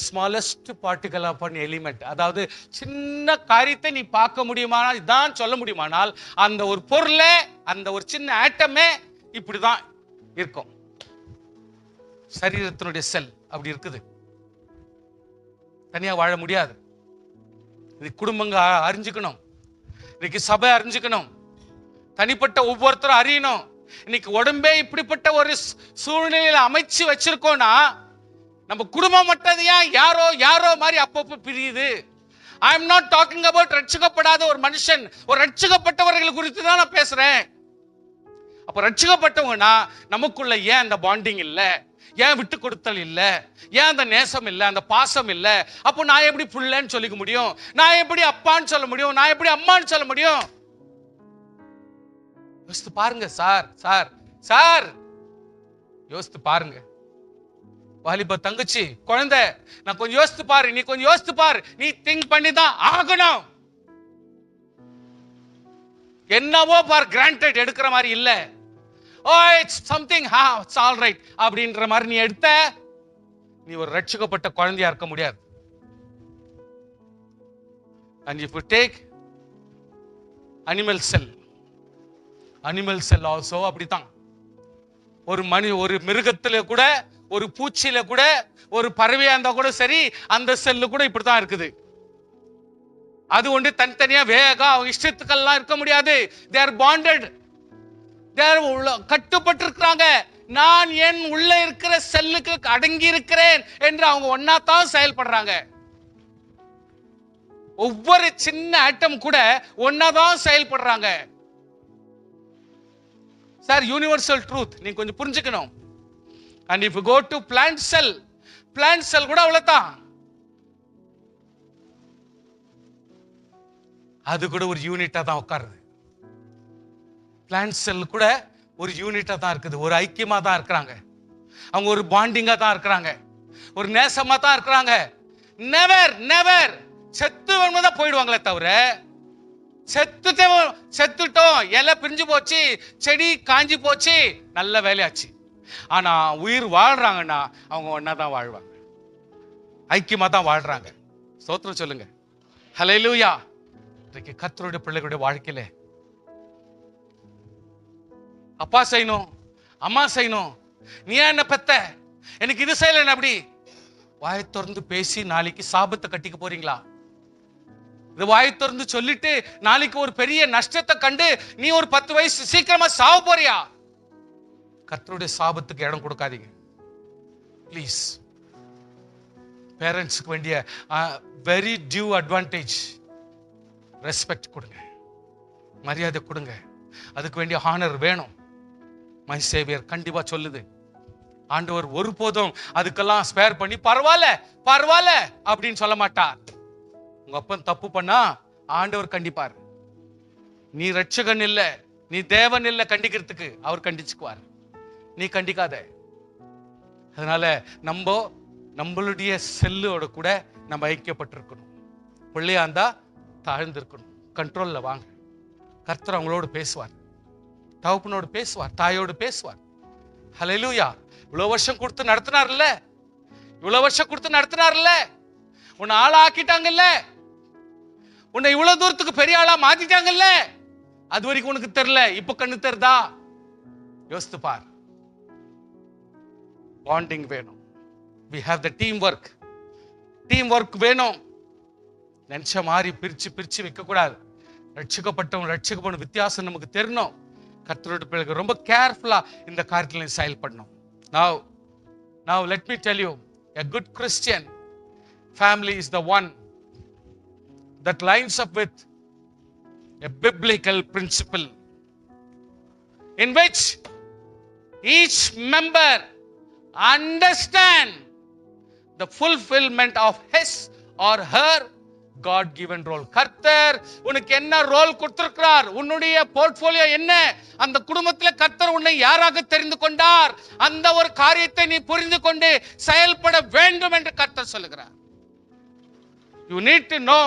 Smallest particle of an element. அதாவது சின்ன காரியத்தை நீ பார்க்க முடியுமானால், இதான் சொல்ல முடியுமானால், அந்த ஒரு பொருளை, அந்த ஒரு சின்ன ஆட்டமே இப்படிதான் இருக்கும். சரீரத்தினுடைய செல் அப்படி இருக்குது, தனியா வாழ முடியாது. இது குடும்பங்க அறிஞ்சுக்கணும், இன்னைக்கு சபை அறிஞ்சுக்கணும், தனிப்பட்ட ஒவ்வொருத்தரும் அறியணும். இன்னைக்கு உடம்பே இப்படிப்பட்ட ஒரு சூழ்நிலையில அமைச்சு வச்சிருக்கோம்னா, நம்ம குடும்பம் மட்டும் ஏன் யாரோ மாதிரி அப்பப்போ பிரியுது. I am not talking about ரட்சிக்கப்படாத ஒரு மனுஷன், ஒரு ரட்சிக்கப்பட்டவர்கள் குறித்து தான் நான் பேசுறேன். அப்ப ரட்சிக்கப்பட்டவங்கன்னா நமக்குள்ள ஏன் அந்த பாண்டிங் இல்ல, ஏன் விட்டு கொடுத்தல் இல்ல, ஏன் அந்த நேசம் இல்ல, அந்த பாசம் இல்ல? அப்போ நான் எப்படி புள்ளன்னு சொல்லிக்க முடியும்? நான் எப்படி அப்பான்னு சொல்ல முடியும்? நான் எப்படி அம்மான்னு சொல்ல முடியும்? யோசித்து பாருங்க சார், யோசித்து பாருங்க. வாலிப தங்கச்சி, குழந்தை, நான் கொஞ்சம் யோசித்து பாரு, நீ கொஞ்சம் யோசித்து பாரு. நீ திங்க் பண்ணி தான் ஆகணும். என்னவோ பார் கிராண்டட் எடுக்கிற மாதிரி இல்ல. ஓ it's something, it's all right அப்படின்ற மாதிரி நீ எடுத்த, நீ ஒரு ரட்சிக்கப்பட்ட குழந்தையா இருக்க முடியாது. and if you take animal sell also அப்படித்தான். ஒரு மிருகத்துல கூட, ஒரு பூச்சியில கூட, ஒரு பறவையா இருந்தா கூட சரி, அந்த செல்லு கூட இப்படித்தான் இருக்குது. அது ஒன்று தனித்தனியா வேகா அவங்க இஷ்டத்துக்கெல்லாம் இருக்க முடியாது. they are bonded, they are கட்டுப்பட்டிருக்கிறாங்க. நான் என் உள்ள இருக்கிற செல்லுக்கு அடங்கி இருக்கிறேன் என்று அவங்க ஒன்னாத்தான் செயல்படுறாங்க. ஒவ்வொரு சின்ன ஆட்டம் கூட ஒன்னாதான் செயல்படுறாங்க. சார், யூனிவர்சல் ட்ரூத் நீங்க கொஞ்சம் புரிஞ்சுக்கணும். and if you go to plant cell கூட அவ்வளவுதான். அது கூட ஒரு யூனிட்டா தான் உட்காருது. பிளான்ட் செல் கூட ஒரு யூனிட்டா தான் இருக்குது, ஒரு ஐக்கியமா தான் இருக்கிறாங்க, அவங்க ஒரு பாண்டிங்கா தான் இருக்கிறாங்க, ஒரு நேசமா தான் இருக்கிறாங்க. நெவர் செத்து தான் போயிடுவாங்களே தவிர, செத்துட்டோம், இலை பிரிஞ்சு போச்சு, செடி காஞ்சி போச்சு, நல்ல வேலையாச்சு. ஆனா உயிர் வாழ்றாங்கன்னா அவங்க ஒன்னாதான் வாழ்வாங்க, ஐக்கியமா தான் வாழ்றாங்க. ஸ்தோத்திரம் சொல்லுங்க, ஹல்லேலூயா. இன்னைக்கு கர்த்தருடைய பிள்ளைகளுடைய வாழ்க்கையில அப்பா செய்யணும், அம்மா செய்யணும். நீ என்ன பெத்த, எனக்கு இது செய்யல, அப்படி வாயை திறந்து பேசி நாளைக்கு சாபத்தை கட்டிக்க போறீங்களா? இது வாயை திறந்து சொல்லிட்டு நாளைக்கு ஒரு பெரிய நஷ்டத்தை கண்டு நீ ஒரு 10 வயசு சீக்கிரமா சாவ போறியா? கர்த்தருடைய சாபத்துக்கு இடம் கொடுக்காதீங்க ப்ளீஸ். பேரண்ட்ஸ்க்கு வேண்டிய வெரி டியூ அட்வான்டேஜ், ரெஸ்பெக்ட் கொடுங்க, மரியாதை கொடுங்க, அதுக்கு வேண்டிய ஹானர் வேணும். மை சேவியர் கண்டிப்பா சொல்லுது, ஆண்டவர் ஒருபோதும் அதுக்கெல்லாம் ஸ்பேர் பண்ணி பரவாயில்ல பரவாயில்ல அப்படின்னு சொல்ல மாட்டார். உங்க அப்பன் தப்பு பண்ணா ஆண்டவர் கண்டிப்பார். நீ ரட்சகன் இல்ல, நீ தேவன் இல்ல கண்டிக்கிறதுக்கு, அவர் கண்டிச்சுக்குவார். நீ கண்டிக்காத. அதனால நம்மளுடைய செல்லோட கூட நம்ம ஐக்கியப்பட்டிருக்கணும். பிள்ளையா இருந்தா தாழ்ந்திருக்கணும், கண்ட்ரோல்ல வாங்க. கர்த்தர் அவங்களோடு பேசுவார், தகப்பனோடு பேசுவார், தாயோடு பேசுவார். ஹல்லேலூயா. இவ்வளவு வருஷம் கொடுத்து நடத்தினார்ல, இவ்வளவு வருஷம் கொடுத்து நடத்தினார்ல, உன்னை ஆளா ஆக்கிட்டாங்கல்ல, உன்னை இவ்வளவு தூரத்துக்கு பெரிய ஆளா மாத்திட்டாங்கல்ல, அது வரைக்கும் உனக்கு தெரியல, இப்ப கண்ணு தெரிதா? யோசித்து பார். பாண்டிங் வேணும். we have the team work வேணும். நினைச்ச மாதிரி பிரிச்சு வைக்க கூடாது. ரட்சிக்கப்பட்டவன் வித்தியாசம் நமக்கு தெரியணும். கர்த்தரோட பிள்ளைகள் ரொம்ப கேர்ஃபுல்லா இந்த காரியத்தில் செயல்படணும். now let me tell you, a good Christian family is the one that lines up with a biblical principle in which each member understand the fulfillment of his or her God given role. கர்த்தர் உனக்கு என்ன role கொடுத்திருக்கிறார், உன்னுடைய portfolio என்ன, அந்த குடும்பத்தில் கர்த்தர் உன்னை யாராக தெரிந்து கொண்டார், அந்த ஒரு காரியத்தை நீ புரிந்து கொண்டு செயல்பட வேண்டும் என்று கர்த்தர் சொல்லுகிறார். You need to know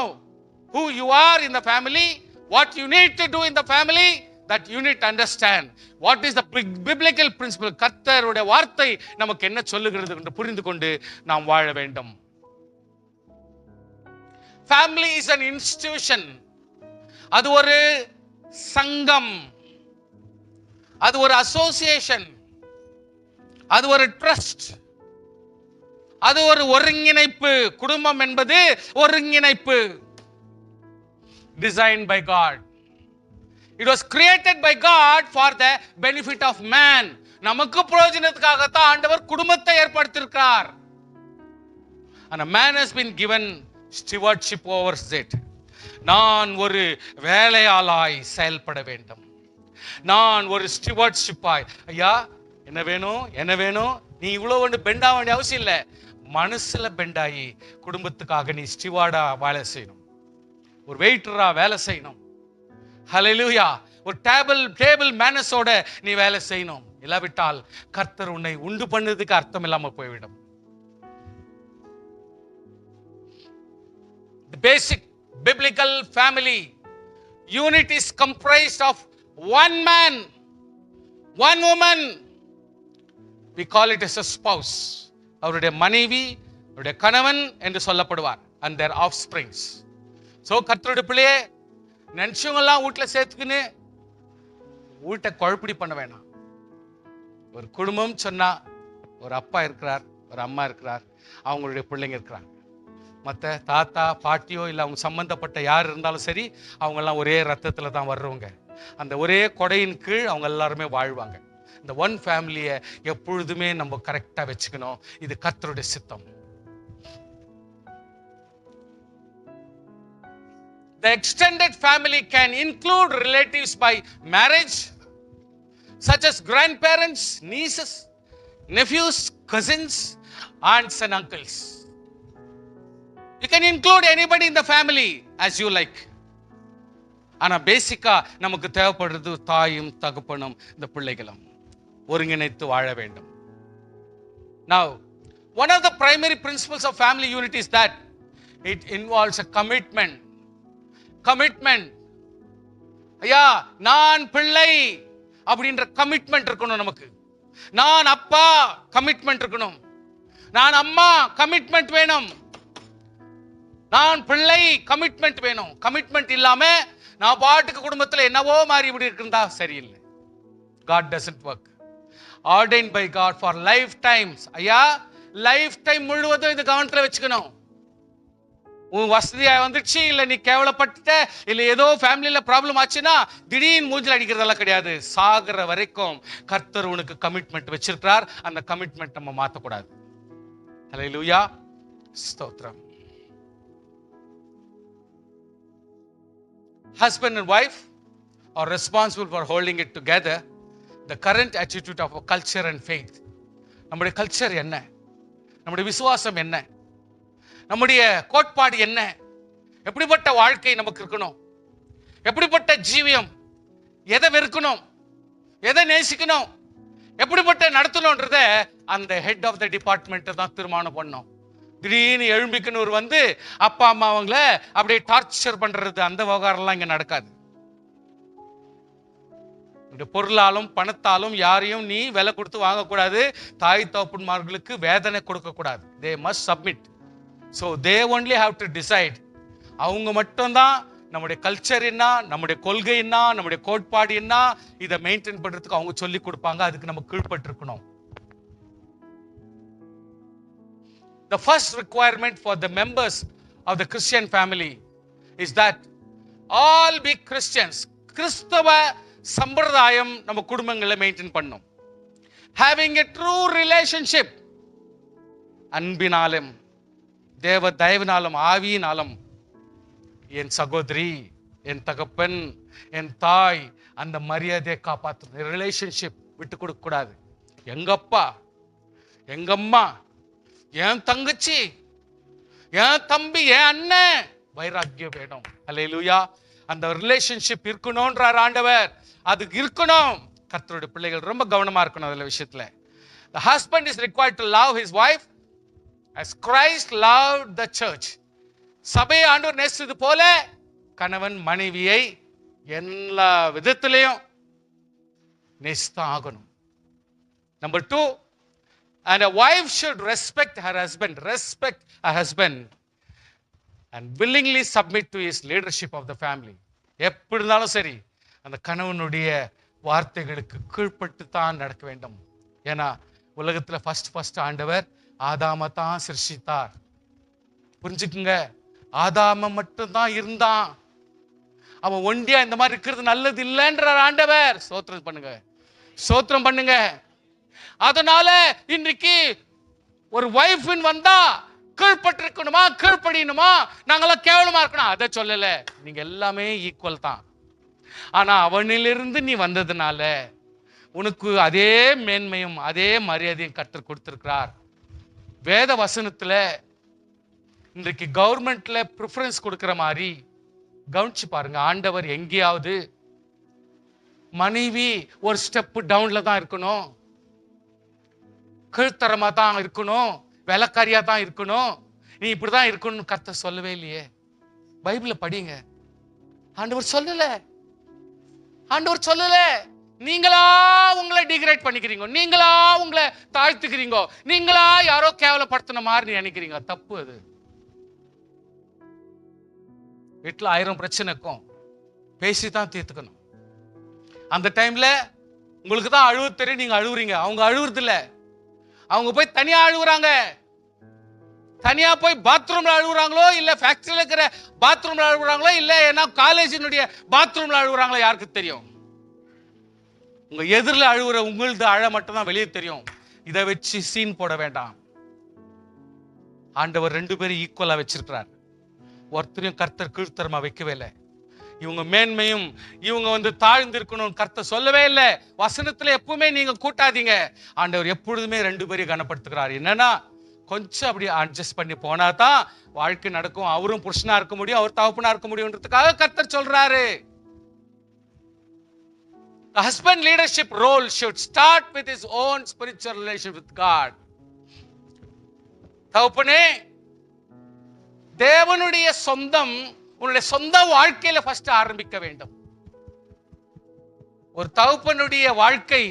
who you are in the family, what you need to do in the family, that you need to understand what is the biblical principle. கர்த்தருடைய வார்த்தை நமக்கு என்ன சொல்லுகிறது என்று புரிந்து கொண்டு நாம் வாழ வேண்டும். Family is an institution. அது ஒரு சங்கம், அது ஒரு அசோசியேஷன், அது ஒரு ட்ரஸ்ட், அது ஒரு ஒருங்கிணைப்பு. குடும்பம் என்பது ஒருங்கிணைப்பு. Designed by God. It was created by God for the benefit of man. நமக்கு பிரயோஜனத்துக்காக தான் ஆண்டவர் குடும்பத்தை ஏற்படுத்தியிருக்கிறார். And a man has been given stewardship over it. நான் ஒரு வேலையாளாய் செயல்பட வேண்டும். நான் ஒரு ஸ்டிவார்ட்ஷிப்பாய், ஐயா என்ன வேணும் நீ இவ்வளவு ஒன்று பெண்டா வேண்டிய அவசியம் இல்லை. மனசுல பெண்டாயி குடும்பத்துக்காக நீ ஸ்டிவார்டா வேலை செய்யணும், ஒரு வெயிட்டரா வேலை செய்யணும். ஹல்லேலூயா. ஒரு டேபிள் மேனஸோட நீ வேலை செய்யணும். இல்லாவிட்டால் கர்த்தர் உன்னை உண்டு பண்ணதுக்கு அர்த்தம் இல்லாம போய்விடும். The basic biblical family unit is comprised of one man, one woman. We call it as a spouse. அவருடைய மனைவி, அவருடைய கணவன் என்று சொல்லப்படுவார், and their offsprings. So கர்த்தருடைய பிள்ளையே, நினைச்சவங்கெல்லாம் வீட்டுல சேர்த்துக்கின்னு வீட்டை குழப்படி பண்ண வேணாம். ஒரு குடும்பம் சொன்னா ஒரு அப்பா இருக்கிறார், ஒரு அம்மா இருக்கிறார், அவங்களுடைய பிள்ளைங்க இருக்கிறாங்க. மற்ற தாத்தா பாட்டியோ இல்லை அவங்க சம்பந்தப்பட்ட யார் இருந்தாலும் சரி, அவங்கெல்லாம் ஒரே ரத்தத்துல தான் வர்றவங்க. அந்த ஒரே கொடையின் கீழ் அவங்க எல்லாருமே வாழ்வாங்க. இந்த ஒன் ஃபேமிலியை எப்பொழுதுமே நம்ம கரெக்டா வச்சுக்கணும். இது கர்த்தருடைய சித்தம். The extended family can include relatives by marriage, such as grandparents, nieces, nephews, cousins, aunts and uncles. You can include anybody in the family as you like. ஆனா பேசிக்கா நமக்கு தேவைப்படுறது தாயும் தகப்பனும் இந்த பிள்ளைகளும் ஒருங்கிணைத்து வாழ வேண்டும். Now, one of the primary principles of family unity is that it involves a commitment. ஐயா, நான் பிள்ளை அப்படின்ற கமிட்மெண்ட் இருக்கணும் நமக்கு. நான் அப்பா கமிட்மெண்ட் இருக்கணும், நான் அம்மா கமிட்மெண்ட் வேணும், நான் பிள்ளை கமிட்மெண்ட் வேணும். கமிட்மெண்ட் இல்லாம நான் பாட்டுக்கு குடும்பத்தில் என்னவோ மாறி இப்படி இருந்தா சரியில்லை. God doesn't work. Ordained by God for lifetimes. ஐயா, லைஃப் டைம் முழுவதும் இது கவனத்தில் வச்சுக்கணும். உன் வசதியா வந்துடுச்சு, இல்ல நீ கேவலப்பட்ட, இல்ல ஏதோ ஃபேமிலியில ப்ராப்ளம் ஆச்சுன்னா திடீர்னு மூஞ்சில் அடிக்கிறதெல்லாம் கிடையாது. சாகிற வரைக்கும் கர்த்தர் உனக்கு கமிட்மெண்ட் வச்சிருக்கிறார். அந்த கமிட்மெண்ட் நம்ம மாற்றக்கூடாது. ஹல்லேலூயா, ஸ்தோத்திரம். Husband and wife are responsible for holding it together, the current attitude of our culture and faith. நம்முடைய கல்ச்சர் என்ன, நம்முடைய விசுவாசம் என்ன, நம்முடைய கோட்பாடு என்ன, எப்படிப்பட்ட வாழ்க்கை நமக்கு இருக்கணும், எப்படிப்பட்ட ஜீவியம், எதை வெறுக்கணும், எதை நேசிக்கணும், எப்படிப்பட்ட நடத்தணும்ன்றத அந்த ஹெட் ஆஃப் த டிபார்ட்மெண்ட் தான் தீர்மானம் பண்ணோம். திடீர்னு எழும்பிக்கனூர் வந்து அப்பா அம்மா அவங்கள அப்படியே டார்ச்சர் பண்றது, அந்த விவகாரம்லாம் இங்க நடக்காது. இந்த பொருளாலும் பணத்தாலும் யாரையும் நீ விலை கொடுத்து வாங்கக்கூடாது. தாய் தகப்பன்மார்களுக்கு வேதனை கொடுக்க கூடாது. They must submit. So they only have to decide. அவங்க மட்டும்தான் நம்முடைய கல்ச்சர் என்ன, நம்முடைய கொள்கை என்ன, நம்முடைய கோட்பாடு என்ன, இதை மெயின்டைன் பண்றதுக்கு அவங்க சொல்லி கொடுப்பாங்க. அதுக்கு நம்ம கீழ்பட்டு இருக்கணும். The first requirement for the members of the Christian family is that all be Christians. கிறிஸ்தவ சம்பிரதாயம் நம்ம குடும்பங்களை மெயின்டைன் பண்ணும். Having a true relationship, அன்பினாலும் தேவ தயவினாலும் ஆவியினாலும் என் சகோதரி, என் தகப்பன், என் தாய், அந்த மரியாதையை காப்பாற்று. ரிலேஷன்ஷிப் விட்டு கொடுக்க கூடாது. எங்க அப்பா, எங்க அம்மா, என் தங்கச்சி, என் தம்பி, என் அண்ணன், வைராக்கியம் வேணும். அல்லேலூயா. அந்த ரிலேஷன்ஷிப் இருக்கணும்ன்றார் ஆண்டவர். அது இருக்கணும். கர்த்தருடைய பிள்ளைகள் ரொம்ப கவனமா இருக்கணும் அதுல விஷயத்துல. The husband is required to love his wife as Christ loved the church. சபையை ஆண்டவர் நேசித்தது போல கணவன் மனைவியை எல்லா விதத்திலையும் நேசித்தான் ஆகணும். Number 2, and a wife should respect her husband and willingly submit to his leadership of the family. எப்படி இருந்தாலும் சரி அந்த கணவனுடைய வார்த்தைகளுக்கு கீழ்ப்பட்டு தான் நடக்க வேண்டும். ஏன்னா உலகத்துல ஃபர்ஸ்ட் ஆண்டவர் ஆதாம தான் சிருஷ்டித்தார். புரிஞ்சுக்குங்க. ஆதாம மட்டும்தான் இருந்தான். அவன் ஒண்டியா இந்த மாதிரி இருக்கிறது நல்லது இல்லைன்றார் ஆண்டவர். சோத்திரம் பண்ணுங்க. அதனால இன்றைக்கு ஒரு வைஃபின் வந்தா கீழ்பட்டிருக்கணுமா, கீழ்ப்படியணுமா, நாங்கெல்லாம் கேவலமா இருக்கணும், அதை சொல்லல. நீங்க எல்லாமே ஈக்குவல் தான். ஆனா அவனிலிருந்து நீ வந்ததுனால உனக்கு அதே மேன்மையும் அதே மரியாதையும் கர்த்தர் கொடுத்திருக்கிறார். வேத வசனத்துல இன்றைக்கு கவர்மெண்ட்ல ப்ரிஃபரன்ஸ் கொடுக்கிற மாதிரி கவனிச்சு பாருங்க. ஆண்டவர் எங்கேயாவது மனைவி ஒரு ஸ்டெப் டவுன்ல தான் இருக்கணும், கீழ்த்தரமா தான் இருக்கணும், வேலைக்காரியா தான் இருக்கணும், நீ இப்படிதான் இருக்கணும் கர்த்தர் சொல்லவே இல்லையே. பைபிள படிங்க. ஆண்டவர் சொல்லல. நீங்களா உங்களை டிகிரேட் பண்ணிக்கிறீங்க, நீங்களா உங்களை தாழ்த்துக்கிறீங்க, நீங்களா யாரோ கேவலப்படுத்தின மாதிரி நினைக்கிறீங்க. தப்பு. அது வீட்டுல 1000 பிரச்சனைக்கும் பேசிதான் தீர்த்துக்கணும். அந்த டைம்ல உங்களுக்கு தான் அழுவு தெரியும், நீங்க அழுவுறீங்க. அவங்க அழுவுறது இல்ல. அவங்க போய் தனியா அழுகுறாங்க. தனியா போய் பாத்ரூம்ல அழுகுறாங்களோ, இல்ல ஃபேக்டரியில இருக்கிற பாத்ரூம்ல அழுகுறாங்களோ, இல்ல ஏன்னா காலேஜினுடைய பாத்ரூம்ல அழுகுறாங்களோ யாருக்கு தெரியும்? உங்க எதிரில் அழுகுற உங்களது அழ மட்டும் தான் வெளியே தெரியும். இதை வச்சு சீன் போட வேண்டாம். ஆண்டவர் 2 பேரும் ஈக்குவலா வச்சிருக்கிறார். ஒருத்தரையும் கர்த்தர் கீழ்த்தரமா வைக்கவே இல்லை. இவங்க மேன்மையும் இவங்க தாழ்ந்து இருக்கணும் கர்த்தர் சொல்லவே இல்லை. வசனத்துல எப்பவுமே நீங்க கூட்டாதீங்க. ஆண்டவர் எப்பொழுதுமே 2 பேரையும் கனப்படுத்துகிறார். என்னன்னா கொஞ்சம் அப்படி அட்ஜஸ்ட் பண்ணி போனா தான் வாழ்க்கை நடக்கும். அவரும் புருஷனா இருக்க முடியும், அவர் தகப்பனா இருக்க முடியும்ன்றதுக்காக கர்த்தர் சொல்றாரு. The husband leadership role should start with his own spiritual relationship with God. தகப்பனே, தேவனுடைய சொந்தம் உன்னுடைய சொந்த வாழ்க்கையில ஃபர்ஸ்ட் ஆரம்பிக்க வேண்டும். ஒரு தகப்பனுடைய வாழ்க்கை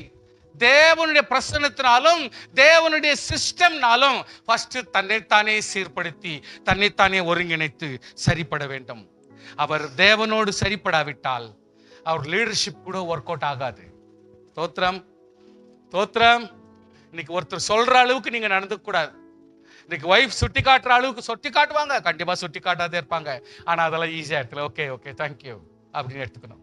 தேவனுடைய பிரசன்னத்தினாலும் தேவனுடைய சிஸ்டம்னாலும் ஃபர்ஸ்ட் தன்னைத்தானே சீர்படுத்தி தன்னைத்தானே ஒருங்கிணைத்து சரிப்பட வேண்டும். அவர் தேவனோடு சரிப்படாவிட்டால் அவர் லீடர்ஷிப் கூட ஒர்க் அவுட் ஆகாது. தோத்திரம். இன்னைக்கு ஒருத்தர் சொல்ற அளவுக்கு நீங்க நடந்துக்க கூடாது. இன்னைக்கு வைஃப் சுட்டி காட்டுற அளவுக்கு சுட்டி காட்டுவாங்க, கண்டிப்பா சுட்டி காட்டாதே இருப்பாங்க. ஆனா அதெல்லாம் ஈஸியா எடுத்துல ஓகே தேங்க்யூ அப்படின்னு எடுத்துக்கணும்.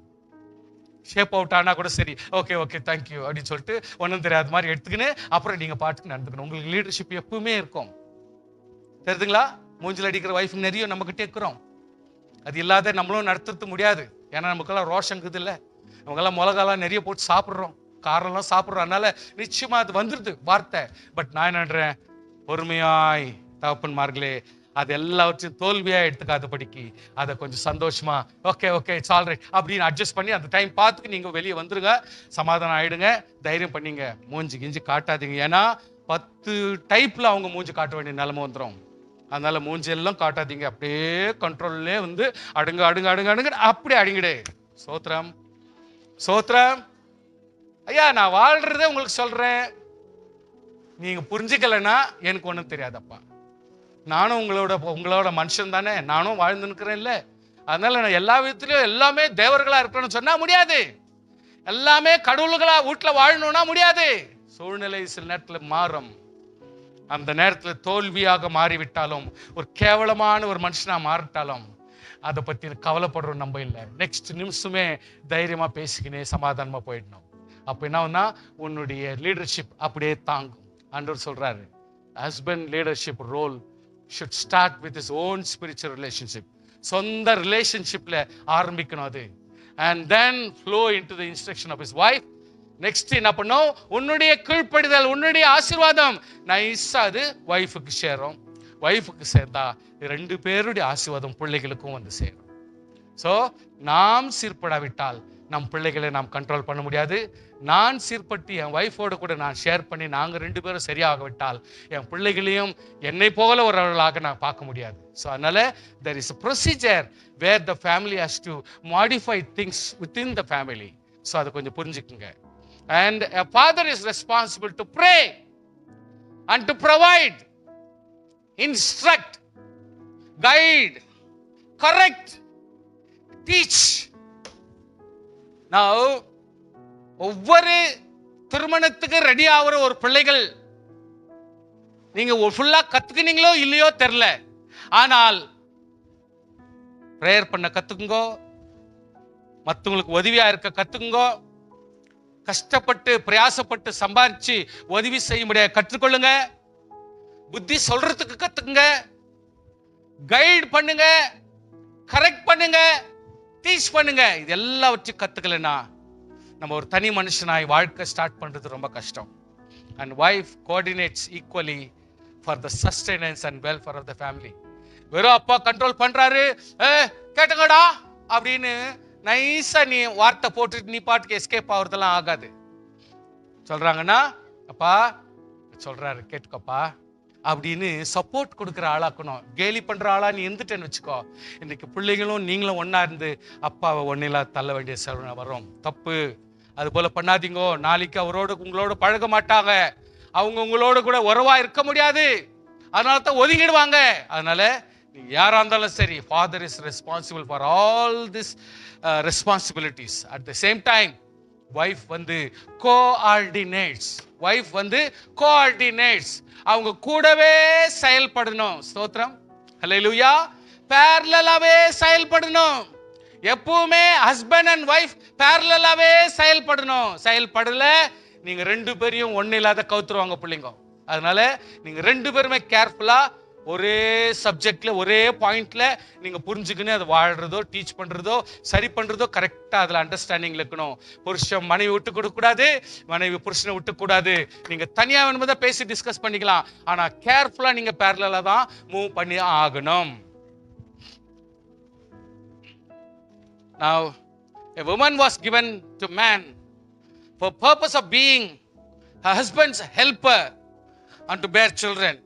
ஷேப் அவுட் ஆனா கூட சரி, ஓகே தேங்க்யூ அப்படின்னு சொல்லிட்டு ஒன்றும் தெரியாத மாதிரி எடுத்துக்கின்னு அப்புறம் நீங்க பாட்டுக்கு நடந்துக்கணும். உங்களுக்கு லீடர்ஷிப் எப்பவுமே இருக்கும். தெரியுதுங்களா? மூஞ்சில் அடிக்கிற வைஃப் நிறைய நம்ம கிட்டே இருக்கிறோம். அது இல்லாத நம்மளும் நடத்துறது முடியாது. ஏன்னா நமக்கெல்லாம் ரோஷங்குது இல்லை, நமக்கெல்லாம் மிளகாலாம் நிறைய போட்டு சாப்பிட்றோம். காரெல்லாம் சாப்பிட்றோம், அதனால நிச்சயமா அது வந்துடுது வார்த்தை. பட் நான் என்னன்றேன், பொறுமையாய் தகப்பன்மார்களே அது எல்லாவற்றையும் தோல்வியா எடுத்துக்காதபடிக்கு அதை கொஞ்சம் சந்தோஷமா okay okay it's all right அப்படின்னு அட்ஜஸ்ட் பண்ணி அந்த டைம் பார்த்துக்கு நீங்க வெளியே வந்துருங்க, சமாதானம் ஆயிடுங்க, தைரியம் பண்ணீங்க, மூஞ்சி கிஞ்சி காட்டாதீங்க. ஏன்னா 10 டைப்ல அவங்க மூஞ்சி காட்ட வேண்டிய நிலைமை வந்துடும். அதனால மூஞ்செல்லாம் காட்டாதீங்க, அப்படியே கண்ட்ரோல்லே வந்து அடுங்க அடுங்க அடுங்க அடுங்க அப்படி அடிங்கடு. சோத்ரம் சோத்ரம் ஐயா, நான் வாழ்றதே உங்களுக்கு சொல்றேன், நீங்க புரிஞ்சுக்கலன்னா எனக்கு ஒண்ணும் தெரியாதப்பா. நானும் உங்களோட மனுஷன் தானே, நானும் வாழ்ந்து நிற்கிறேன் இல்ல. அதனால நான் எல்லா விதத்திலையும் எல்லாமே தேவர்களா இருக்கணும்னு சொன்னா முடியாது, எல்லாமே கடவுள்களா வீட்டுல வாழணும்னா முடியாது. சூழ்நிலை சில நேரத்துல மாறும். அந்த நேரத்துல தோல்வியாக மாறிவிட்டாலும், ஒரு கேவலமான ஒரு மனுஷனா மாறிட்டாலும் அதை பத்தி கவலைப்படுறோம் நம்ம இல்லை. நெக்ஸ்ட் நிமிஷமே தைரியமா பேசிக்கினே சமாதானமா போயிடணும். அப்ப என்னன்னா உன்னுடைய லீடர்ஷிப் அப்படியே தாங்கும். ஆண்டவர் சொல்றாரு, husband leadership role should start with his own spiritual relationship. சொந்த ரிலேஷன்ஷிப்ல ஆரம்பிக்கணும் அது, and then flow into the instruction of his wife. Next என்ன பண்ணும், உன்னுடைய கீழ்ப்படிதல், உன்னுடைய ஆசீர்வாதம் நைஸா அது வைஃபுக்கு சேரும். வைஃபுக்கு சேர்ந்தா 2 பேருடைய ஆசீர்வாதம் பிள்ளைகளுக்கும் வந்து சேரும். ஸோ நாம் சீர்படாவிட்டால் நம் பிள்ளைகளை நாம் கண்ட்ரோல் பண்ண முடியாது. நான் சீர்பட்டு என் வைஃபோடு கூட நான் ஷேர் பண்ணி நாங்கள் 2 பேரும் சரியாக விட்டால் என் பிள்ளைகளையும் என்னை போல ஒருவர்களாக நான் பார்க்க முடியாது. ஸோ அதனால there is a procedure where the family has to modify things within the family. So அதை கொஞ்சம் புரிஞ்சுக்குங்க. And a father is responsible to pray and to provide, instruct, guide, correct, teach. Now ஒவ்வொரு திருமணத்துக்கு ready ஆகிற ஒரு பிள்ளைகள் நீங்க ஃபுல்லா கத்துக்கினீங்களோ இல்லையோ தெரியல, ஆனால் பிரேயர் பண்ண கத்துக்குங்கோ, மற்றவங்களுக்கு உதவியா இருக்க கத்துக்குங்கோ, கஷ்டப்பட்டு பிரயாசப்பட்டு சம்பாதிச்சு உதவி செய்ய முடியாது கற்றுக்கொள்ளுங்க, புத்தி சொல்றதுக்கு கத்துக்குங்க, கைட் பண்ணுங்க, கரெக்ட் பண்ணுங்க, டீச் பண்ணுங்க. இது எல்லாவற்றையும் கத்துக்கலன்னா நம்ம ஒரு தனி மனுஷனாய் வாழ்க்கை ஸ்டார்ட் பண்றது ரொம்ப கஷ்டம். And wife coordinates equally for the sustenance and welfare of the family. வெறும் அப்பா கண்ட்ரோல் பண்றாரு, கேட்டுங்கடா அப்படின்னு நைஸா நீ வார்த்தை போட்டுட்டு நீ பாட்டுக்கு எஸ்கேப் ஆகுறதெல்லாம் ஆகாது. சொல்றாங்கன்னா அப்பா சொல்றாரு கேட்டுக்கப்பா அப்படின்னு சப்போர்ட் கொடுக்குற ஆளாக்கணும். கேலி பண்ற ஆளா நீ இருந்துட்டேன்னு வச்சுக்கோ, இன்னைக்கு பிள்ளைகளும் நீங்களும் ஒன்னா இருந்து அப்பாவை ஒன்னிலா தள்ள வேண்டிய செலவு வரும். தப்பு, அது போல பண்ணாதீங்கோ. நாளைக்கு உங்களோட பழக மாட்டாங்க, அவங்க உங்களோட கூட உறவா இருக்க முடியாது, அதனால தான் ஒதுங்கிடுவாங்க. அதனால நீங்க யாரா இருந்தாலும் சரி, father is responsible for all this responsibilities. At the same time wife வந்து கோஆர்டினேட்ஸ். வைஃப் வந்து கோஆர்டினேட்ஸ், அவங்க கூடவே செயல்படணும். ஸ்தோத்திரம், ஹல்லேலூயா. பேரலலாவே செயல்படணும். எப்பவுமே ஹஸ்பண்ட் அண்ட் வைஃப் பேரலலாவே செயல்படணும். செயல்படல நீங்க 2 பேரையும் ஒண்ணு இல்லாத கவுத்துருவாங்க பிள்ளைங்க. அதனால நீங்க 2 பேருமே கேர்ஃபுல்லா ஒரே சப்ஜெக்ட்ல ஒரே பாயிண்ட்ல நீங்க புரிஞ்சுக்கின்னு அதை வாழ்றதோ டீச் பண்றதோ சரி பண்றதோ கரெக்டா அதுல அண்டர்ஸ்டாண்டிங்ல இருக்கணும். புருஷன் மனைவி விட்டு கொடுக்க கூடாது, மனைவி புருஷனை விட்டு கூடாது. நீங்க தனியா வேணும்போது பேசி டிஸ்கஸ் பண்ணிக்கலாம், ஆனா கேர்ஃபுல்லா நீங்க பேரலலா தான் மூவ் பண்ணி ஆகணும். Now a woman was given to man for purpose of being her husband's helper and to bear children.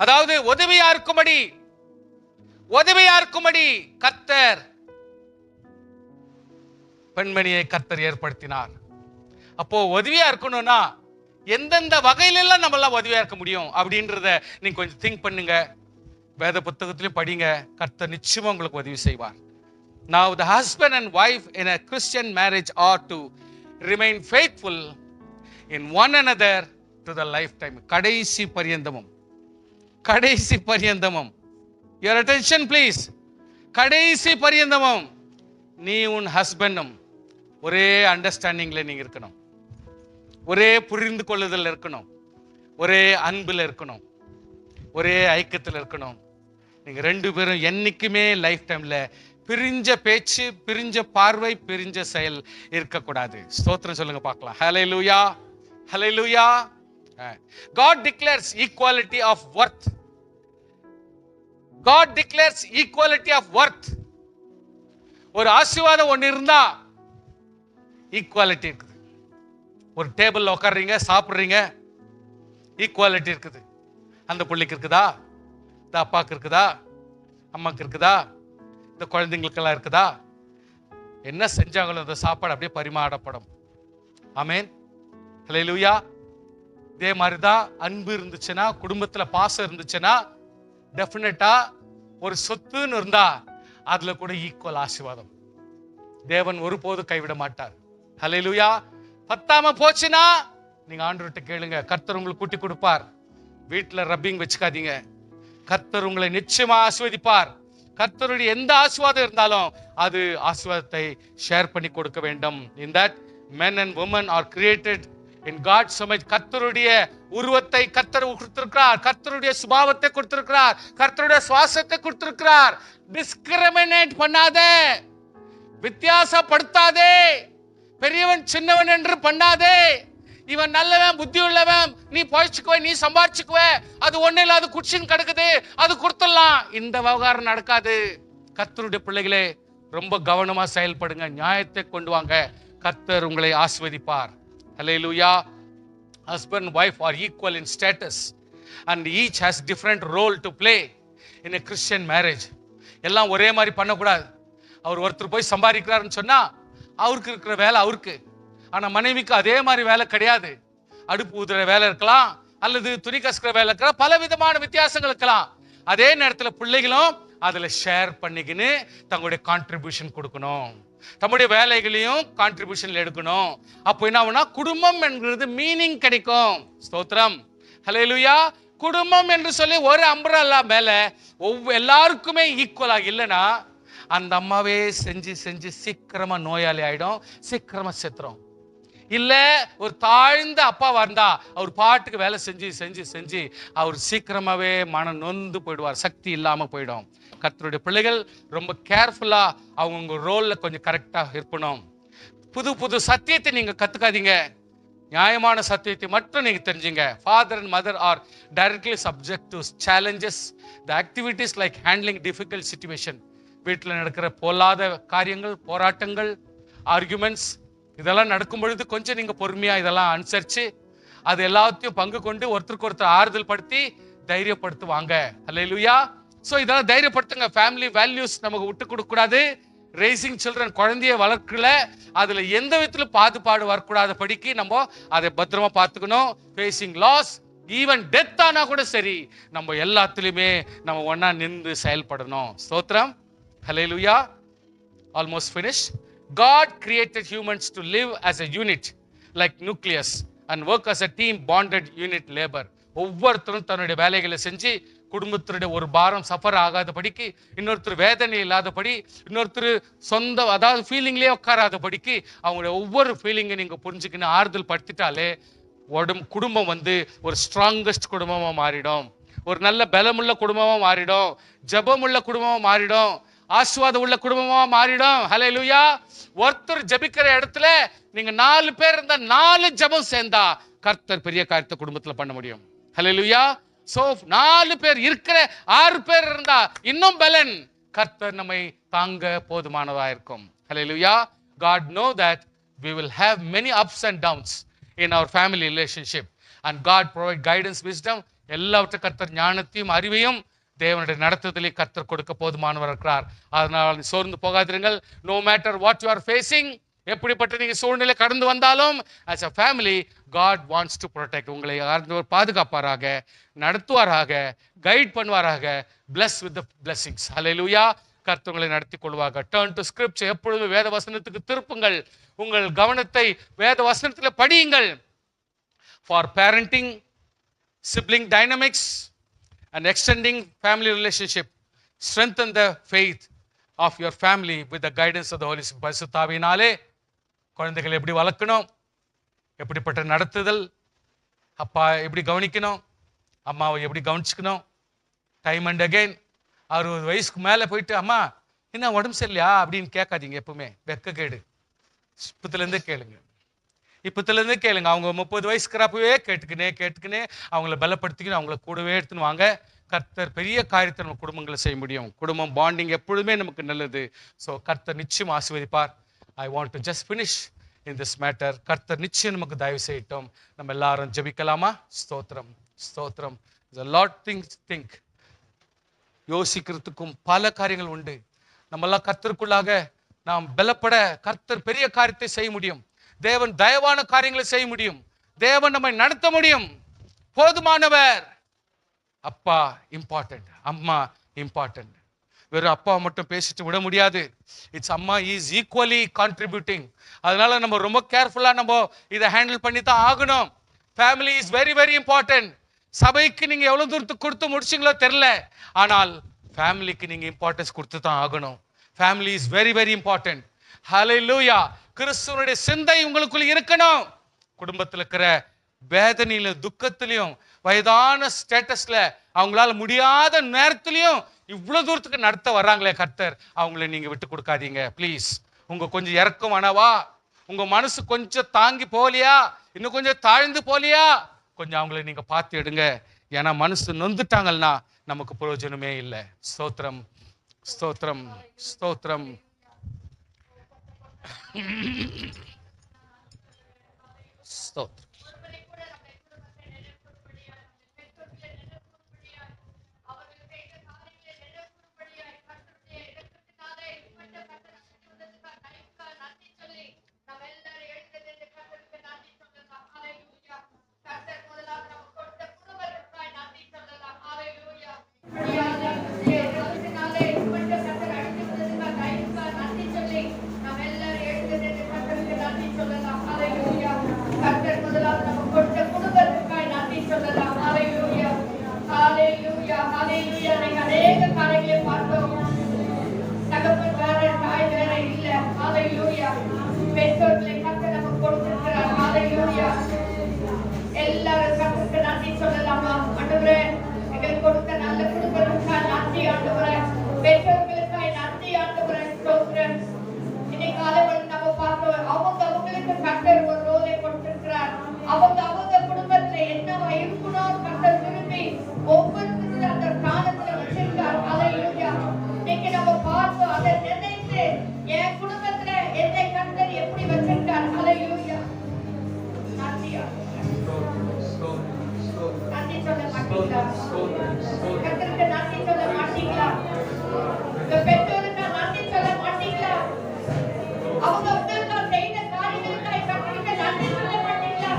அதாவது உதவியா இருக்கும்படி கர்த்தர் பெண்மணியை கர்த்தர் ஏற்படுத்தினார். அப்போ உதவியா இருக்கணும்னா எந்தெந்த வகையிலெல்லாம் நம்மளாம் உதவியா இருக்க முடியும் அப்படின்றத நீங்க கொஞ்சம் திங்க் பண்ணுங்க. வேத புத்தகத்திலையும் படிங்க, கர்த்தர் நிச்சயமா உங்களுக்கு உதவி செய்வார். Now the husband and wife in a Christian marriage are to remain faithful in one another to the lifetime. கடைசி பரியந்தமும் your attention please. கடைசி பரியந்தமும் நீ உன் ஹஸ்பண்டும் ஒரே அண்டர்ஸ்டாண்டிங்ல நீங்க இருக்கணும், ஒரே புரிந்து கொள்ளுதல் இருக்கணும், ஒரே அன்பில் இருக்கணும், ஒரே ஐக்கியத்தில் இருக்கணும். நீங்க 2 பேரும் என்னைக்குமே லைஃப் டைம்ல பிரிஞ்ச பேச்சு, பிரிஞ்ச பார்வை, பிரிஞ்ச செயல் இருக்கக்கூடாது. ஸ்தோத்திரம் சொல்லுங்க பார்க்கலாம். ஹல்லேலூயா, ஹல்லேலூயா. God declares equality of worth. God declares equality of worth. ஒரு ஆசீர்வாதம் ஒன்று இருந்தா ஈக்குவாலிட்டி இருக்குது. ஒரு டேபிள்ல உட்கார்றீங்க, சாப்பிடுறீங்க, ஈக்குவாலிட்டி இருக்குது. அந்த பிள்ளைக்கு இருக்குதா, இந்த அப்பாவுக்கு இருக்குதா, அம்மாக்கு இருக்குதா, இந்த குழந்தைங்களுக்கெல்லாம் இருக்குதா? என்ன செஞ்சாங்களோ அந்த சாப்பாடு அப்படியே பரிமாறப்படும். ஆமென், ஹல்லேலூயா. இதே மாதிரிதான் அன்பு இருந்துச்சுன்னா, குடும்பத்துல பாசம் இருந்துச்சுன்னா, டெஃபினட்டா ஒரு சொத்துன்னு இருந்தா அதுல கூட ஈக்குவல் ஆசீர்வாதம் தேவன் ஒருபோது கைவிட மாட்டார். ஹல்லேலூயா. பத்தாம போச்சுன்னா நீங்க ஆண்டவர்கிட்ட கேளுங்க, கர்த்தர் உங்களுக்கு கூட்டி கொடுப்பார். வீட்டுல ரப்பிங் வச்சுக்காதீங்க. கர்த்தர் உங்களை நிச்சயமா ஆசீர்வதிப்பார். கர்த்தருடைய எந்த ஆசீர்வாதம் இருந்தாலும் அது ஆசீர்வாதத்தை ஷேர் பண்ணி கொடுக்க வேண்டும். In that men and women are created in God's image. கர்த்தருடைய உருவத்தை கர்த்தர் கொடுத்திருக்கிறார், கர்த்தருடைய சுபாவத்தை கொடுத்திருக்கிறார், கர்த்தருடைய சுவாசத்தை கொடுத்திருக்கிறார். டிஸ்கிரிமினேட் பண்ணாதே, வித்தியாசப்படுத்தாதே, பெரியவன் சின்னவன் என்று பண்ணாதே. இவன் நல்லவன், புத்தி உள்ளவன், நீ பழிச்சுக்குவே, நீ சம்பாரிச்சுக்குவே, அது ஒண்ணு இல்ல, அது குச்சின் கிடக்குது, அது கொடுத்துடலாம். இந்த விவகாரம் நடக்காது. கர்த்தருடைய பிள்ளைகளே, ரொம்ப கவனமா செயல்படுங்க, நியாயத்தை கொண்டு வாங்க. கர்த்தர் உங்களை ஆசீர்வதிப்பார். ஹல்லேலூயா. Husband and wife are equal in status and each has different role to play in a Christian marriage. எல்லாம் ஒரே மாதிரி பண்ணக்கூடாது. அவர் ஒருத்தர் போய் சம்பாதிக்கிறாருன்னு சொன்னா அவருக்கு இருக்கிற வேலை அவருக்கு, ஆனா மனைவிக்கு அதே மாதிரி வேலை கிடையாது. அடுப்பு ஊதுற வேலை இருக்கலாம், அல்லது துணி கசுக்கிற வேலை இருக்கலாம், பல விதமான வித்தியாசங்கள் இருக்கலாம். அதே நேரத்தில் பிள்ளைகளும் அதுல ஷேர் பண்ணிக்கின்னு தங்களுடைய கான்ட்ரிபியூஷன் கொடுக்கணும், தம்முடைய வேலைகளையும் கான்ட்ரிபியூஷன்ல எடுக்கணும். அப்போ என்ன ஆகும்னா குடும்பம் என்கிறது மீனிங் கிடைக்கும். ஸ்தோத்திரம், ஹல்லேலூயா. குடும்பம் என்று சொல்லி ஒரு அம்பரல்லா மேல எல்லாருக்குமே ஈக்குவலா இல்லைன்னா அந்த அம்மாவே செஞ்சு செஞ்சு சீக்கிரமா நோயாளி ஆயிடும், சீக்கிரமா செத்துரும். இல்ல ஒரு தாழ்ந்த அப்பாவா இருந்தா அவர் பாட்டுக்கு வேலை செஞ்சு செஞ்சு செஞ்சு அவர் சீக்கிரமாவே மனம் நொந்து போயிடுவார், சக்தி இல்லாம போயிடும். கர்த்தருடைய பிள்ளைகள் ரொம்ப கேர்ஃபுல்லா அவங்க ரோல்ல கொஞ்சம் கரெக்டா இருக்கணும். புது புது சத்தியத்தை நீங்க கத்துக்காதீங்க, நியாயமான சத்தியத்தை மட்டும் நீங்க தெரிஞ்சுங்க. Father and mother are directly subject to challenges, the activities like handling difficult situation. வீட்டில் நடக்கிற பொல்லாத காரியங்கள், போராட்டங்கள், ஆர்குமெண்ட்ஸ், இதெல்லாம் நடக்கும் பொழுது கொஞ்சம் நீங்க பொறுமையா இதெல்லாம் அனுசரிச்சு அது எல்லாத்தையும் பங்கு கொண்டு ஒருத்தருக்கு ஒருத்தர் ஆறுதல் படுத்தி தைரியப்படுத்துவாங்க. ஹல்லேலூயா. சோ இதெல்லாம் தைரியப்படுத்துங்க. ஃபேமிலி வேல்யூஸ் நமக்கு விட்டு கொடுக்க கூடாது. ரேசிங் சில்ட்ரன், குழந்தைய வளர்க்கல, அதுல எந்த விதத்திலும் பாதுபாடு வரக்கூடாத படிக்கு நம்ம அதை பத்திரமா பார்த்துக்கணும். ஃபேசிங் லாஸ், ஈவன் டெத் ஆனா கூட சரி, நம்ம எல்லாத்துலயுமே நம்ம ஒன்னா நின்று செயல்படணும். ஸ்தோத்திரம், ஹல்லேலூயா. Almost finished. God created humans to live as a unit like nucleus and work as a team bonded unit labor. ஒவ்வொருத்தரும் தன்னுடைய வேலைகளை செஞ்சு குடும்பத்தினுடைய ஒரு பாரம் சஃபர் ஆகாதபடிக்கு, இன்னொருத்தர் வேதனை இல்லாதபடி, இன்னொருத்தர் சொந்த அதாவது ஃபீலிங்லேயே உட்காராதபடிக்கு அவங்களுடைய ஒவ்வொரு ஃபீலிங்கை நீங்க புரிஞ்சுக்கின்னு ஆறுதல் படுத்திட்டாலே குடும்பம் ஒரு ஸ்ட்ராங்கஸ்ட் குடும்பமா மாறிடும், ஒரு நல்ல பலமுள்ள குடும்பமா மாறிடும், ஜபமுள்ள குடும்பமா மாறிடும், ஆசீர்வாதம் உள்ள குடும்பமா மாறிடும். ஹல்லேலூயா. ஒருத்தர் ஜபிக்கிற இடத்துல நீங்க 4 பேர் இருந்தா 4 ஜபம் சேர்ந்தா கர்த்தர் பெரிய காரியத்தை குடும்பத்துல பண்ண முடியும். ஹல்லேலூயா. சோ 4 பேர் இருக்கிற 6 பேர் இருந்தா இன்னும் பலன், கர்த்தர் நம்மை தாங்க போதுமானதா இருக்கும். ஹல்லேலூயா. God know that we will have many ups and downs in our family relationship and God provide guidance, wisdom. எல்லாவற்றையும் கர்த்தர் ஞானத்தையும் அறிவையும் தேவனுடைய நடத்துதலை கர்த்தர் கொடுக்க போதுமானவர் இருக்கிறார். அதனால் சோர்ந்து போகாதீர்கள். No matter what you are facing, எப்படிப்பட்ட நீங்க சூழ்நிலை கடந்து வந்தாலும் as a family God wants to protect. உங்களை பாதுகாப்பாராக, நடத்துவாராக, guide பண்ணுவாராக. bless with the blessings. hallelujah. கர்த்தர் உங்களை நடத்தி கொள்வாங்க. turn to scripture. எப்பொழுதும் வேத வசனத்துக்கு திருப்புங்கள், உங்கள் கவனத்தை வேத வசனத்தில் படியுங்கள். for parenting, sibling dynamics and extending family relationship, strengthen the faith of your family with the guidance of the Holy Spirit. பரிசுத்தாவினாலே குழந்தைகளை எப்படி வளர்க்கணும், எப்படிப்பட்ட நடத்துதல், அப்பா எப்படி கவனிக்கணும், அம்மாவை எப்படி கவனிச்சுக்கணும். டைம் அண்ட் அகைன் 60 வயசுக்கு மேலே போயிட்டு அம்மா என்ன உடம்பு சரியில்லையா அப்படின்னு கேட்காதீங்க. எப்பவுமே வெக்கக்கேடு. இப்பத்துலேருந்தே கேளுங்க, இப்பத்துலேருந்தே கேளுங்க. அவங்க 30 வயசுக்கிறப்பவே கேட்டுக்கினே அவங்கள பலப்படுத்திக்கணும், அவங்கள கூடவே எடுத்துன்னு வாங்க. கர்த்தர் பெரிய காரியத்தை நம்ம குடும்பங்களை செய்ய முடியும். குடும்பம் பாண்டிங் எப்பொழுதுமே நமக்கு நல்லது. ஸோ கர்த்தர் நிச்சயம் ஆசீர்வதிப்பார். I want to just finish in this matter. கர்த்தர் நிச்சயம் நமக்கு தயவு செய்யட்டும். நம்ம எல்லாரும் ஜெபிக்கலாமா? ஸ்தோத்திரம், ஸ்தோத்திரம். லாட் திங்க் யோசிக்கிறதுக்கும் பல காரியங்கள் உண்டு. நம்மெல்லாம் கர்த்தருக்குள்ளாக நாம் பலப்பட கர்த்தர் பெரிய காரியத்தை செய்ய முடியும். தேவன் தயவான காரியங்களை செய்ய முடியும். தேவன் நம்மை நடத்த முடியும். போதுமானவர். அப்பா இம்பார்ட்டன்ட், அம்மா இம்பார்ட்டன்ட். வெறும் அப்பா மட்டும் பேசிட்டு விட முடியாது. இட்ஸ் அம்மா இஸ் ஈக்குவலி கான்ட்ரிபியூட்டிங். அதனால நம்ம ரொம்ப கேர்ஃபுல்லா நம்ம இதை ஹேண்டில் பண்ணி தான் ஆகணும். Family is very very important. சபைக்கு நீங்க எவ்வளவு தூரத்துக்கு கொடுத்து முடிச்சிங்களோ தெரியல, ஆனால் ஃபேமிலிக்கு நீங்க இம்பார்ட்டன்ஸ் கொடுத்து தான் ஆகணும். Family is very very important. Hallelujah. கிறிஸ்துவனுடைய சிந்தை உங்களுக்குள்ள இருக்கணும். குடும்பத்தில் இருக்கிற வேதனையிலும் துக்கத்திலையும் வயதான ஸ்டேட்டஸ்ல அவங்களால முடியாத நேரத்திலையும் இவ்வளவு தூரத்துக்கு நடத்த வர்றாங்களே கர்த்தர், அவங்கள நீங்க விட்டு கொடுக்காதீங்க ப்ளீஸ். உங்க கொஞ்சம் இறக்கம் வேணாவா? உங்க மனசு கொஞ்சம் தாங்கி போலியா, இன்னும் கொஞ்சம் தாழ்ந்து போலியா, கொஞ்சம் அவங்கள நீங்க பார்த்து எடுங்க. ஏன்னா மனசு நொந்துட்டாங்கன்னா நமக்கு பிரயோஜனமே இல்லை. ஸ்தோத்திரம், ஸ்தோத்திரம், ஸ்தோத்திரம். ஸ்தோத்திரம்.
எல்லாரும் கர்த்தருக்கு நன்றி சொல்லலாமா? ஆண்டவரே, எங்களுக்கு கொடுத்த நல்ல குடும்பத்துக்காக நன்றி ஆண்டவரே. பெற்றோர்களுக்காக நன்றி ஆண்டவரே. ஸ்தோத்திரம். இன்னைக்கு காலையில் நம்ம பார்த்தோம், அவங்களுக்கு கர்த்தர் ஒரு ரோலை கொடுத்திருக்கிறார். அவங்க குடும்பத்துல என்னவா இருக்கணும் கர்த்தர் விரும்பி ஒவ்வொருத்தரும் அந்த பிராணத்துல வச்சிருக்கார். ஹல்லேலூயா. இன்னைக்கு நம்ம பார்த்தோம், அதை நினைத்து என் குடும்பத்துல என்னை கர்த்தர் எப்படி வச்சிருக்கார். ஹல்லேலூயா. நன்றி நன்றி சொல்ல மாட்டீங்களா? கர்த்தருக்கு நன்றி சொல்ல மாட்டீங்களா? உங்க பெற்றோருக்கு நன்றி சொல்ல மாட்டீங்களா? அவங்க உங்களுக்கு செய்த காரியங்களுக்காக கர்த்தருக்கு நன்றி சொல்ல மாட்டீங்களா?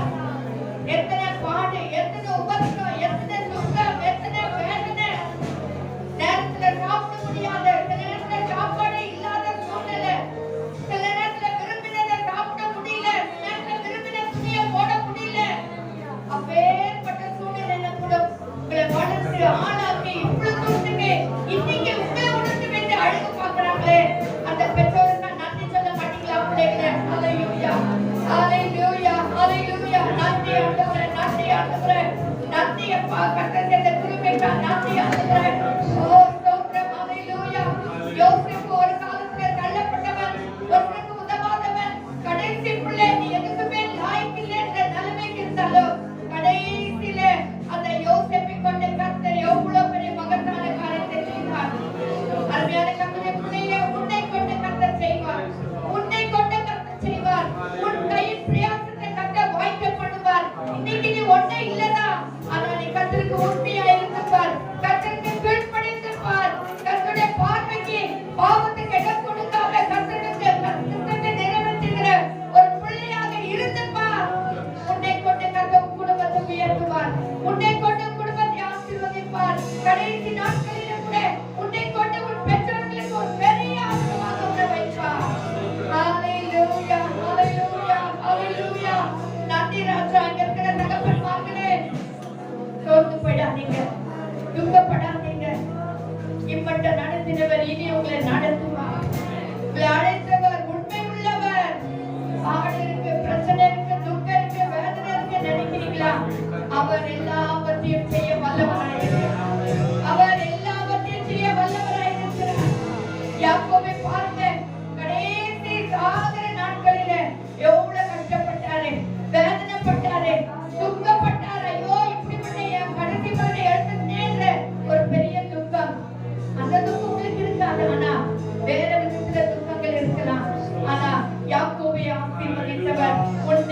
எத்தனை பாடு, எத்தனை உபத்திரம், எத்தனை துக்கம், எத்தனை வேதனை, நேரத்துல சாப்பிட முடியாத, சில நேரத்துல சாப்பாடு இல்லாத சூழ்நிலை, சில நேரத்துல விரும்பினதை சாப்பிட முடியல, சில நேரத்துல விரும்பின துணியை போட முடியல. அப்பேற்பட்ட சூழ்நிலை கூட உங்களை வளர்த்து ஆளாக்கி இவ்வளவு தூரத்துக்கு இன்னைக்கு உங்களை உணர்ந்து வேண்டி அழகு பார்க்கறாங்களே, அந்த பெற்றோருக்கு நன்றி சொல்ல மாட்டீங்களா பிள்ளைகளே? ஹல்லேலூயா, ஹல்லேலூயா, ஹல்லேலூயா. நன்றி ஆண்டவரே, நன்றி ஆண்டவரே, நன்றி அப்பா. கர்த்தர் இந்த கிருபைக்கு நன்றி ஆண்டவரே. ஓ ஸ்தோத்திரம், ஹல்லேலூயா. யோசேப்பு ஒரு காலத்துல தள்ளப்பட்டவன், ஒருவனுக்கு உதவாதவன், கடைசி பிள்ளை, நீ எதுக்குமே லாய்க்கில்லை என்ற நிலைமைக்கு இருந்தாலும் கடைசியில அந்த யோசேப்பை கொண்டு கர்த்தர் எவ்வளவு பெரிய மகத்தான காரியத்தை செய்தார். அருமையான கர்த்தருடைய பிள்ளையே, உன்னை கொண்டு கர்த்தர் செய்வார், உன்னை கொண்டு கர்த்தர் செய்வார். உன் கையின் பிரயாசத்தை கர்த்தர் வாய்க்க பண்ணுவார். இன்னைக்கு நீ ஒண்ணே இல்லதா, ஆனா நீ கர்த்தருக்கு உண்மையா இருந்துப்பார், கர்த்தருக்கு கீழ்ப்படிந்திருப்பார், கர்த்தருடைய பார்வைக்கு பாவத்துக்கு இடம் கொடுக்காம கர்த்தருக்கு கர்த்தத்தை நிறைவேற்றுகிற ஒரு பிள்ளையாக இருந்துப்பார். உன்னை கொண்டு கர்த்தர் குடும்பத்தை உயர்த்துவார், உன்னை கொண்டு குடும்பத்தை ஆசீர்வதிப்பார். கடைசி நாட்களில கூட உன்னை கொண்டு உன் பெற்றோர்களுக்கு ஒரு பெரிய ஆசீர்வாதத்தை வைப்பார். ஹல்லேலூயா, ஹல்லேலூயா, ஹல்லேலூயா. நன்றி ராஜா. இங்க இருக்கிற தகப்பன்மார்களே, சோர்ந்து போயிடாதீங்க. உன்